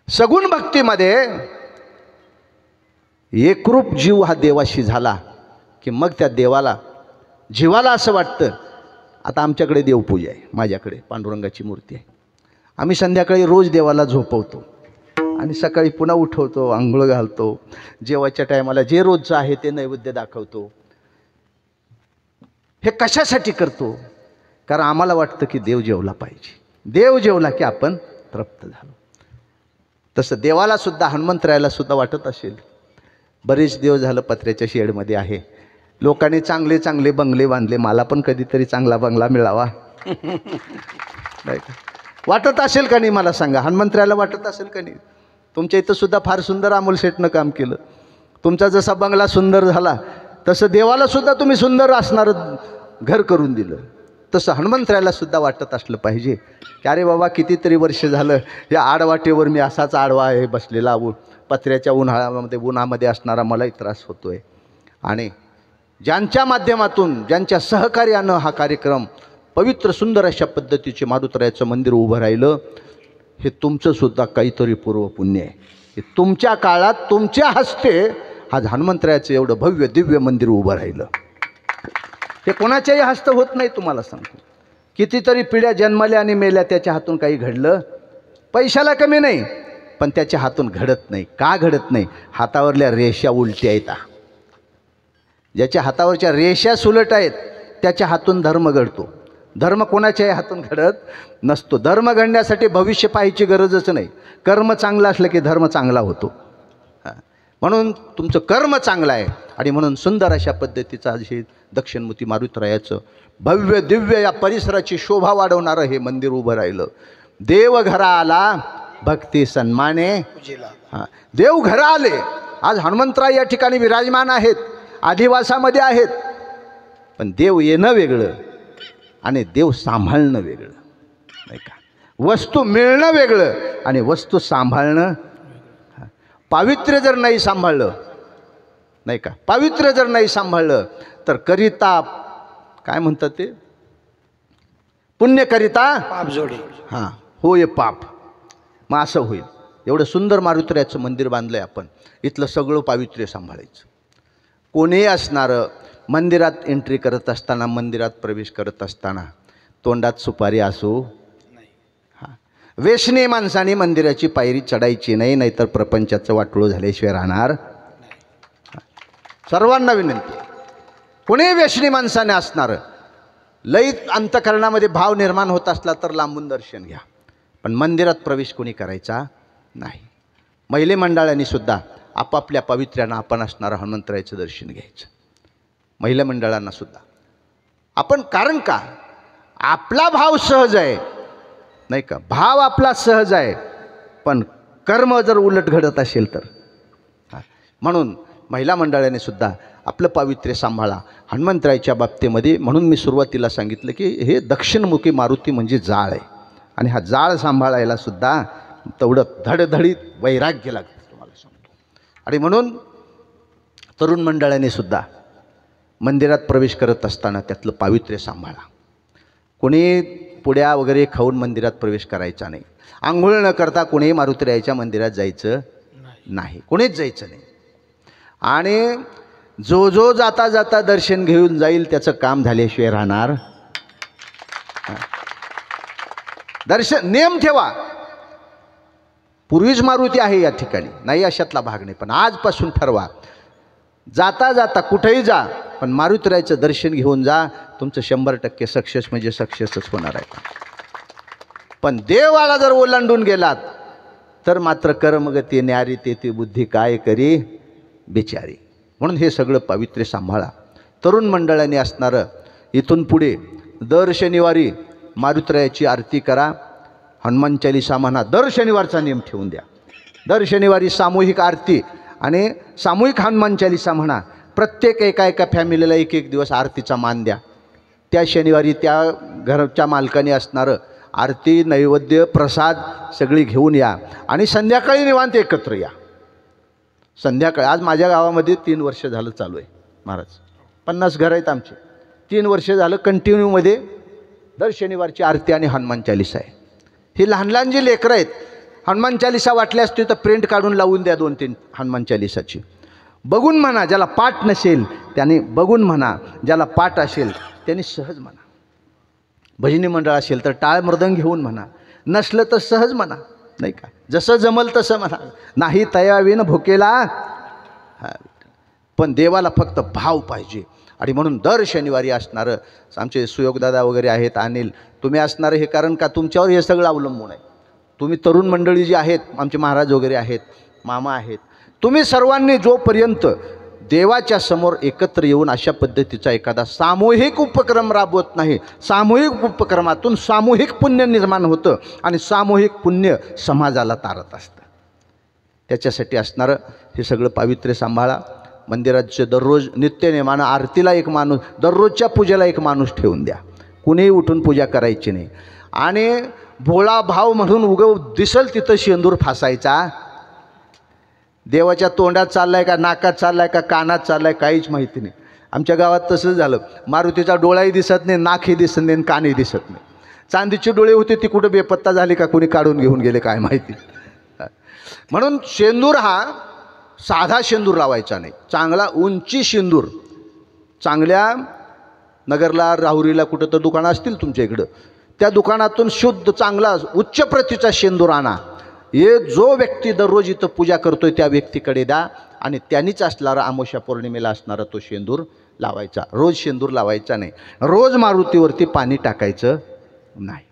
सगुण भक्तीमध्ये एकरूप जीव हा देवाशी झाला की मग त्या देवाला जीवाला असं वाटतं. आता आमच्याकडे देवपूजा आहे, माझ्याकडे पांडुरंगाची मूर्ती आहे. आम्ही संध्याकाळी रोज देवाला झोपवतो, आणि सकाळी पुन्हा उठवतो, आंघोळ घालतो, जेवायच्या टायमाला जे रोजचं आहे ते नैवेद्य दाखवतो. हे कशासाठी करतो? कारण आम्हाला वाटतं की देव जेवला पाहिजे. देव जेवला की आपण तृप्त झालो. तसं देवाला सुद्धा, हनुमंतरायाला सुद्धा वाटत असेल. बरेच दिवस झालं पत्र्याच्या शेडमध्ये आहे, लोकांनी चांगले चांगले बंगले बांधले, मला पण कधीतरी चांगला बंगला मिळावा नाही का. वाटत असेल का नाही मला सांगा. हनुमंतरायाला वाटत असेल का नाही? तुमच्या इथं सुद्धा फार सुंदर अमोल शेठनं काम केलं. तुमचा जसा बंगला सुंदर झाला तसं देवाला सुद्धा तुम्ही सुंदर असणारं घर करून दिलं. तसं हनुमंतरायाला सुद्धा वाटत असलं पाहिजे की अरे बाबा, कितीतरी वर्ष झालं या आडवाटेवर मी असाच आडवा आहे बसलेला, पत्र्याच्या उन्हामध्ये असणारा मलाही त्रास होतो आहे. आणि ज्यांच्या माध्यमातून, ज्यांच्या सहकार्यानं हा कार्यक्रम पवित्र सुंदर अशा पद्धतीचे मारुतीरायाचं मंदिर उभं राहिलं, हे तुमचंसुद्धा काहीतरी पूर्वपुण्य आहे. हे तुमच्या काळात तुमच्या हस्ते आज हनुमंतरायाचं एवढं भव्य दिव्य मंदिर उभं राहिलं. ते कोणाच्याही हस्त होत नाही. तुम्हाला सांगतो, कितीतरी पिढ्या जन्मल्या आणि मेल्या, त्याच्या हातून काही घडलं? पैशाला कमी नाही, पण त्याच्या हातून घडत नाही. का घडत नाही? हातावरल्या रेषा उलट्या आहेत. ज्याच्या हातावरच्या रेषा सुलट आहेत त्याच्या हातून धर्म घडतो. धर्म कोणाच्याही हातून घडत नसतो. धर्म घडण्यासाठी भविष्य पाहायची गरजच नाही. कर्म चांगलं असलं की धर्म चांगला होतो. म्हणून तुमचं कर्म चांगलं आहे आणि म्हणून सुंदर अशा पद्धतीचं आज हे दक्षिणमुखी मारुतरायाचं भव्य दिव्य या परिसराची शोभा वाढवणारं हे मंदिर उभं राहिलं. देव घरा आला भक्ती सन्माने. हां, देव घरा आले. आज हनुमंतराय या ठिकाणी विराजमान आहेत, आदिवासामध्ये आहेत. पण देव येणं वेगळं आणि देव सांभाळणं वेगळं, नाही का? वस्तू मिळणं वेगळं आणि वस्तू सांभाळणं. पावित्र्य जर नाही सांभाळलं, नाही का, पावित्र्य जर नाही सांभाळलं तर करिता काय म्हणतात ते, पुण्य करिता पाप जोडे. हां, होय पाप. मग असं होईल. एवढं सुंदर मारुतरायाचं मंदिर बांधलं आहे आपण. इथलं सगळं पावित्र्य सांभाळायचं. कोणीही असणारं मंदिरात एंट्री करत असताना, मंदिरात प्रवेश करत असताना तोंडात सुपारी असो. हां, वेशनी माणसाने मंदिराची पायरी चढायची नाही, नाहीतर प्रपंचाचं वाटोळं झाल्याशिवाय राहणार. सर्वांना विनंती, कोणीही वेशनी माणसाने असणारं, लई अंतःकरणामध्ये भाव निर्माण होत असला तर लांबून दर्शन घ्या, पण मंदिरात प्रवेश कोणी करायचा नाही. महिला मंडळांनी सुद्धा आपापल्या पावित्र्यानं आपण असणारं हनुमंतरायाचं दर्शन घ्यायचं. महिला मंडळांना सुद्धा आपण, कारण का आपला भाव सहज आहे, नाही का, भाव आपला सहज आहे, पण कर्म जर उलट घडत असेल तर. म्हणून महिला मंडळाने सुद्धा आपलं पावित्र्य सांभाळा हनुमंतरायाच्या बाबतीमध्ये. म्हणून मी सुरुवातीला सांगितलं की हे दक्षिणमुखी मारुती म्हणजे जाळ आहे आणि हा जाळ सांभाळायला सुद्धा तेवढं धडधडीत वैराग्य लागतं, तुम्हाला सांगतो. आणि म्हणून तरुण मंडळाने सुद्धा मंदिरात प्रवेश करत असताना त्यातलं पावित्र्य सांभाळा. कोणी पुड्या वगैरे खाऊन मंदिरात प्रवेश करायचा नाही. आंघोळ न करता कोणीही मारुतरायाच्या मंदिरात जायचं नाही, कोणीच जायचं नाही. आणि जो जो जाता जाता दर्शन घेऊन जाईल त्याचं काम झाल्याशिवाय राहणार. दर्शन नियम ठेवा. पूर्वीच मारुती आहे या ठिकाणी, नाही अशातला भाग नाही, पण आजपासून ठरवा, जाता जाता कुठेही जा पण मारुतरायाचं दर्शन घेऊन जा. तुमचं 100% सक्सेस म्हणजे सक्सेसच होणार आहे. पण देवाला जर ओलांडून गेलात तर मात्र कर्मगती न्यारी तेथे बुद्धी काय करी बिचारी. म्हणून हे सगळं पावित्र्य सांभाळा. तरुण मंडळाने असणारं इथून पुढे दर शनिवारी मारुतरायाची आरती करा, हनुमान चालीसा म्हणा. दर शनिवारचा नियम ठेवून द्या. दर शनिवारी सामूहिक आरती आणि सामूहिक हनुमान चालीसा म्हणा. प्रत्येक एका फॅमिलीला एक दिवस आरतीचा मान द्या. त्या शनिवारी त्या घरच्या मालकाने असणारं आरती, नैवेद्य, प्रसाद सगळी घेऊन या आणि संध्याकाळी निवांत एकत्र या. संध्याकाळी आज माझ्या गावामध्ये 3 वर्ष झालं चालू आहे महाराज. 50 घरं आहेत आमचे. 3 वर्ष झालं कंटिन्यूमध्ये दर शनिवारची आरती आणि हनुमान चालीसा आहे. ही लहान लहान जी लेकरं आहेत, हनुमान चालीसा वाटली असती तर प्रिंट काढून लावून द्या 2-3 हनुमान चालीसाची. बघून म्हणा. ज्याला पाठ नसेल त्याने बघून म्हणा, ज्याला पाठ असेल त्याने सहज म्हणा. भजनी मंडळ असेल तर टाळ मृदंग घेऊन म्हणा, नसलं तर सहज म्हणा, नाही का, जसं जमल तसं म्हणा. नाही तयाविन भुकेला. पण देवाला फक्त भाव पाहिजे. आणि म्हणून दर शनिवारी असणारं आमचे सुयोगदादा वगैरे आहेत, अनिल, तुम्ही असणारं हे कारण का तुमच्यावर हे सगळं अवलंबून आहे. तुम्ही तरुण मंडळी जी आहेत, आमचे महाराज वगैरे आहेत, मामा आहेत, तुम्ही सर्वांनी जोपर्यंत देवाच्या समोर एकत्र येऊन अशा पद्धतीचा एखादा सामूहिक उपक्रम राबवत नाही, सामूहिक उपक्रमातून सामूहिक पुण्य निर्माण होतं आणि सामूहिक पुण्य समाजाला तारत असतं. त्याच्यासाठी असणारं हे सगळं पावित्र्य सांभाळा. मंदिराचे दररोज नित्यनेमानं आरतीला एक माणूस, दररोजच्या पूजेला एक माणूस ठेवून द्या. कुणीही उठून पूजा करायची नाही. आणि भोळा भाव म्हणून दिसल तिथं शेंदूर फासायचा. देवाच्या तोंडात चाललाय का, नाकात चाललाय का, कानात चाललाय, काहीच माहिती नाही. आमच्या गावात तसंच झालं. मारुतीचा डोळाही दिसत नाही, नाकही दिसत नाही, कानही दिसत नाही. चांदीचे डोळे होते ती कुठं बेपत्ता झाली का, कोणी काढून घेऊन गेले काय माहिती. म्हणून शेंदूर हा साधा शेंदूर लावायचा नाही, चांगला उंची शेंदूर. चांगल्या नगरला राहुरीला कुठं तर दुकानं असतील तुमच्या इकडं, त्या दुकानातून शुद्ध चांगला उच्च प्रतीचा शेंदूर आणा. हे जो व्यक्ती दररोज इथं पूजा करतोय त्या व्यक्तीकडे द्या आणि त्यांनीच असणारा अमावस्या पौर्णिमेला असणारा तो शेंदूर लावायचा. रोज शेंदूर लावायचा नाही. रोज मारुतीवरती पाणी टाकायचं नाही.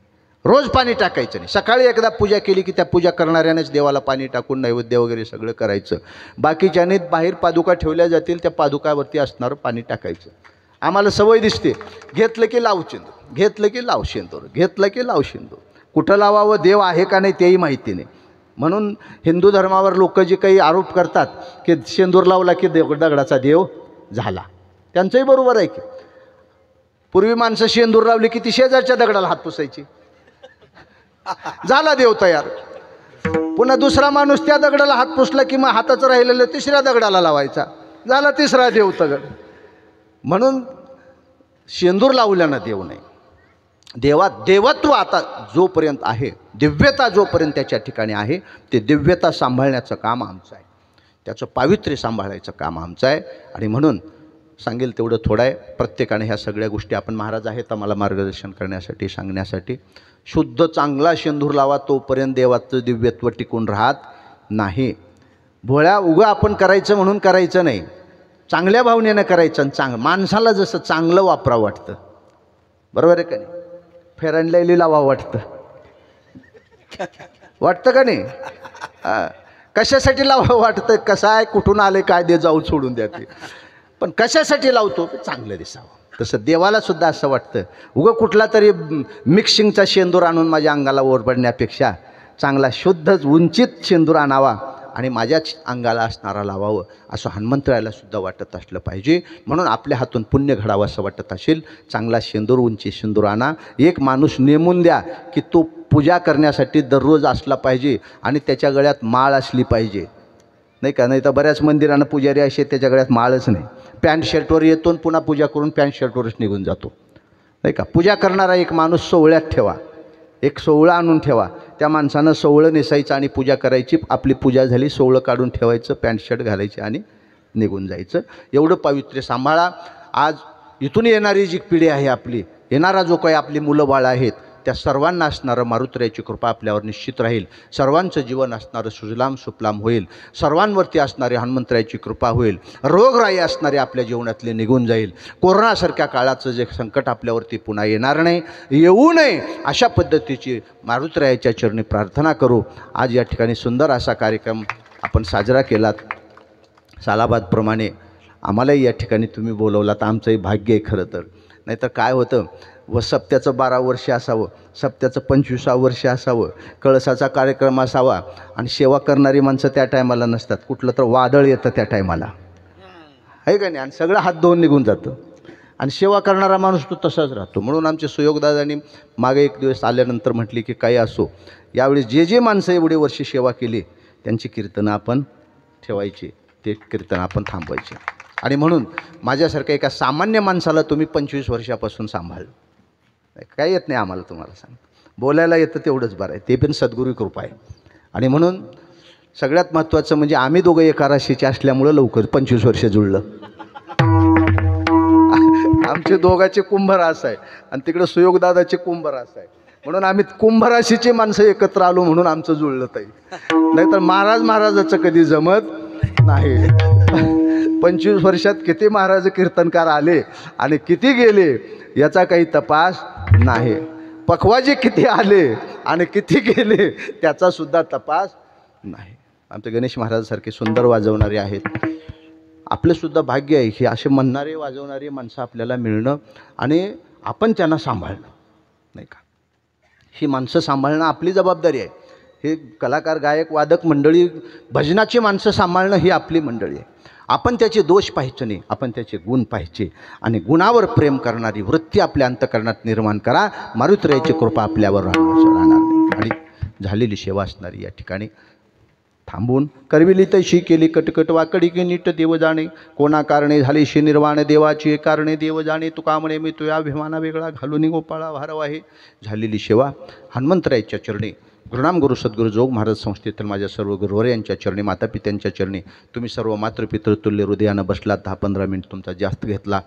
रोज पाणी टाकायचं नाही. सकाळी एकदा पूजा केली की त्या पूजा करणाऱ्यानेच देवाला पाणी टाकून नैवेद्य वगैरे सगळं करायचं. बाकीच्याने बाहेर पादुका ठेवल्या जातील त्या पादुकावरती असणारं पाणी टाकायचं. आम्हाला सवय दिसते, घेतलं की लाव शेंदूर, घेतलं की लाव शेंदूर, घेतलं की लाव शेंदूर. कुठं लावावं, देव आहे का नाही तेही माहिती नाही. म्हणून हिंदू धर्मावर लोक जे काही आरोप करतात की शेंदूर लावला की दगडाचा देव झाला, त्यांचंही बरोबर आहे की. पूर्वी माणसं शेंदूर लावली की ती शेजारच्या दगडाला हात पुसायची, झाला देव तयार. पुन्हा दुसरा माणूस त्या दगडाला हात पुसला की मग हाताचं राहिलेलं तिसऱ्या दगडाला लावायचा, झाला तिसरा देव दगड. म्हणून शेंदूर लावल्यानं देव नाही. देवत्व आता जोपर्यंत आहे, दिव्यता जोपर्यंत त्याच्या ठिकाणी आहे, ते दिव्यता सांभाळण्याचं काम आमचं आहे, त्याचं पावित्र्य सांभाळायचं काम आमचं आहे. आणि म्हणून सांगेल तेवढं थोडं आहे. प्रत्येकाने ह्या सगळ्या गोष्टी, आपण महाराज आहेत आम्हाला मार्गदर्शन करण्यासाठी, सांगण्यासाठी. शुद्ध चांगला शेंदूर लावा, तोपर्यंत देवाचं दिव्यत्व टिकून राहत नाही. भोळ्या उगा आपण करायचं म्हणून करायचं नाही, चांगल्या भावनेनं करायचं. आणि माणसाला जसं चांगलं वापरावं वाटतं, बरोबर आहे का नाही? फेर अँड लवली लावावं वाटतं का नाही? कशासाठी लावावं वाटतं? कसं आहे, कुठून आले काय दे जाऊन सोडून द्या ते. पण कशासाठी लावतो? चांगलं दिसावं. तसं देवाला सुद्धा असं वाटतं, उगं कुठला तरी मिक्सिंगचा शेंदूर आणून माझ्या अंगाला ओरबडण्यापेक्षा चांगला शुद्ध उंचीत शेंदूर आणावा आणि माझ्याच अंगाला असणारा लावावं, असं हनुमंतरायाला सुद्धा वाटत असलं पाहिजे. म्हणून आपल्या हातून पुण्य घडावं असं वाटत असेल, चांगला शेंदूर, उंची शेंदूर आणा. एक माणूस नेमून द्या की तो पूजा करण्यासाठी दररोज असला पाहिजे आणि त्याच्या गळ्यात माळ असली पाहिजे, नाही का? नाही तर बऱ्याच मंदिरांना पुजारी असे त्याच्या गळ्यात माळच नाही, पॅन्ट शर्टवर येतो आणि पुन्हा पूजा करून पॅन्ट शर्टवरच निघून जातो, नाही का? पूजा करणारा एक माणूस सोहळ्यात ठेवा, एक सोहळं आणून ठेवा. त्या माणसानं सोहळं नेसायचं आणि पूजा करायची. आपली पूजा झाली, सोहळं काढून ठेवायचं, पॅन्ट शर्ट घालायचे आणि निघून जायचं. एवढं पावित्र्य सांभाळा. आज इथून येणारी जी पिढी आहे आपली, येणारा जो काही आपली मुलं बाळ आहेत, त्या सर्वांना असणारं मारुतीची कृपा आपल्यावर निश्चित राहील. सर्वांचं जीवन असणारं सुजलाम सुफलाम होईल. सर्वांवरती असणारी हनुमंतरायाची कृपा होईल. रोगराई असणारे आपल्या जीवनातले निघून जाईल. कोरोनासारख्या काळाचं जे संकट आपल्यावरती पुन्हा येणार नाही, येऊ नये, अशा पद्धतीची मारुतीरायाच्या चरणी प्रार्थना करू. आज या ठिकाणी सुंदर असा कार्यक्रम आपण साजरा केलात. सालाबादप्रमाणे आम्हालाही या ठिकाणी तुम्ही बोलवलात, आमचंही भाग्य आहे खरं तर. नाहीतर काय होतं, व सप्त्याचं 12 वर्ष असावं, सप्त्याचं 25 वर्ष असावं, कळसाचा कार्यक्रम असावा आणि सेवा करणारी माणसं त्या टायमाला नसतात. कुठलं तर वादळ येतं त्या टायमाला, आहे का नाही? आणि सगळं हात धुवून निघून जातं आणि सेवा करणारा माणूस तो तसाच राहतो. म्हणून आमचे सुयोगदादांनी मागे एक दिवस आल्यानंतर म्हटली की काही असो, यावेळी जे माणसं एवढे वर्षी सेवा केली त्यांची कीर्तनं आपण ठेवायची, ते कीर्तन आपण थांबवायचे. आणि म्हणून माझ्यासारख्या एका सामान्य माणसाला तुम्ही 25 वर्षापासून सांभाळलं, काही येत नाही आम्हाला, तुम्हाला सांग, बोलायला येतं तेवढंच बरं आहे, ते पण सद्गुरू कृपा आहे. आणि म्हणून सगळ्यात महत्त्वाचं म्हणजे आम्ही दोघं एका राशीचे असल्यामुळं लवकर 25 वर्ष जुळलं. आमचे दोघांचे कुंभरास आहे आणि तिकडं सुयोगदादाचे कुंभरास आहे, म्हणून आम्ही कुंभराशीची माणसं एकत्र आलो म्हणून आमचं जुळलं ताई. नाहीतर महाराजाचं कधी जमत नाही. 25 वर्षात किती महाराज कीर्तनकार आले आणि किती गेले याचा काही तपास नाही. पखवाजी किती आले आणि किती गेले त्याचा सुद्धा तपास नाही. आमचे गणेश महाराजासारखे सुंदर वाजवणारे आहेत. आपलंसुद्धा भाग्य आहे की असे म्हणणारे वाजवणारे माणसं आपल्याला मिळणं आणि आपण त्यांना सांभाळणं, नाही का? ही माणसं सांभाळणं आपली जबाबदारी आहे. हे कलाकार, गायक, वादक मंडळी, भजनाची माणसं सांभाळणं ही आपली मंडळी आहे. आपण त्याचे दोष पाहायचे नाही, आपण त्याचे गुण पाहायचे आणि गुणावर प्रेम करणारी वृत्ती आपल्या अंतःकरणात निर्माण करा. मारुतीरायाची कृपा आपल्यावर राहणार नाही. आणि झालेली सेवा असणारी या ठिकाणी थांबून करविली तशी केली कटकट वाकडी की नीट देव जाणे, कोणा कारणे झालीशी निर्वाण देवाची कारणे देव जाणे, तुका म्हणे मी तुया अभिमाना वेगळा घालून गोपाळा भारव आहे. झालेली सेवा हनुमंतरायाच्या चरणी गुरुनाम गुरु सद्गुरू जोग महाराज संस्थेतील माझ्या सर्व गुरुवर यांच्या चरणी, मातापित्यांच्या चरणी तुम्ही सर्व मातृपितृतुल्य हृदयानं बसलात. 10-15 मिनिट तुमचा जास्त घेतला,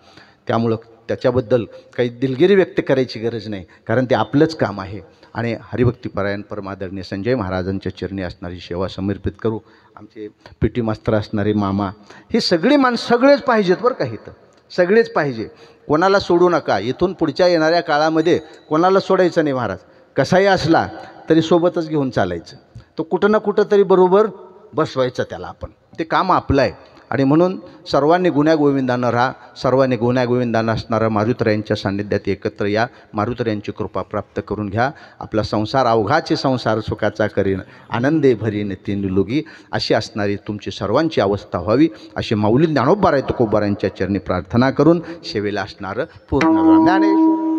त्यामुळं त्याच्याबद्दल काही दिलगिरी व्यक्त करायची गरज नाही, कारण ते आपलंच काम आहे. आणि हरिभक्तीपरायण परमादरणीय संजय महाराजांच्या चरणी असणारी सेवा समर्पित करू. आमचे PT मास्तर असणारे मामा, हे सगळी सगळेच पाहिजेत बरं का, इथं सगळेच पाहिजे, कोणाला सोडू नका. इथून पुढच्या येणाऱ्या काळामध्ये कोणाला सोडायचं नाही. महाराज कसाही असला तरी सोबतच घेऊन चालायचं, तो कुठं ना कुठं तरी बरोबर बसवायचं त्याला आपण, ते काम आपलं आहे. आणि म्हणून सर्वांनी गुण्यागोविंदानं राहा, सर्वांनी गुण्यागोविंदानं असणारा मारुतरायांच्या सान्निध्यात एकत्र या, मारुतरायांची कृपा प्राप्त करून घ्या. आपला संसार अवघाचे संसार सुखाचा करीन, आनंदे भरीन ती निलोगी, अशी असणारी तुमची सर्वांची अवस्था व्हावी, अशी माऊली ज्ञानोबा तुकोबारायांच्या चरणी प्रार्थना करून सेवेला असणारं पूर्ण ज्ञानेश्वर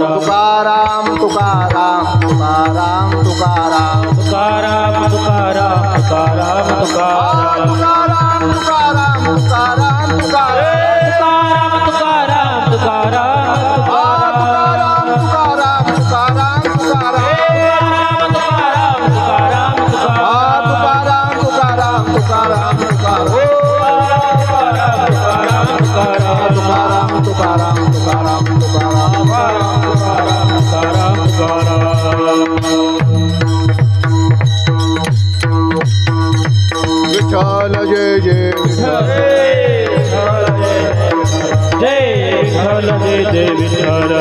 तुकाराम तुकाराम तुकाराम तुकाराम तुकाराम तुकाराम तुकाराम तुकाराम तुकाराम तुकाराम तुकाराम तुकाराम तुकाराम तुकाराम तुकाराम विठ्ठल जय जय विठ्ठल जय जय विठ्ठल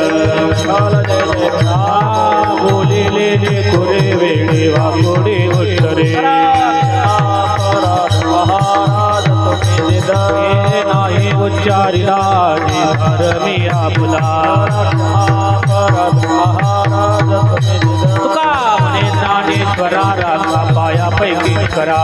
बोलिले कुरे वेळे वाकोडे उत्तरे नाही उच्चारिला धर्मी आपला तुका म्हणे ज्ञानेश्वरा राजा पायापैकी करा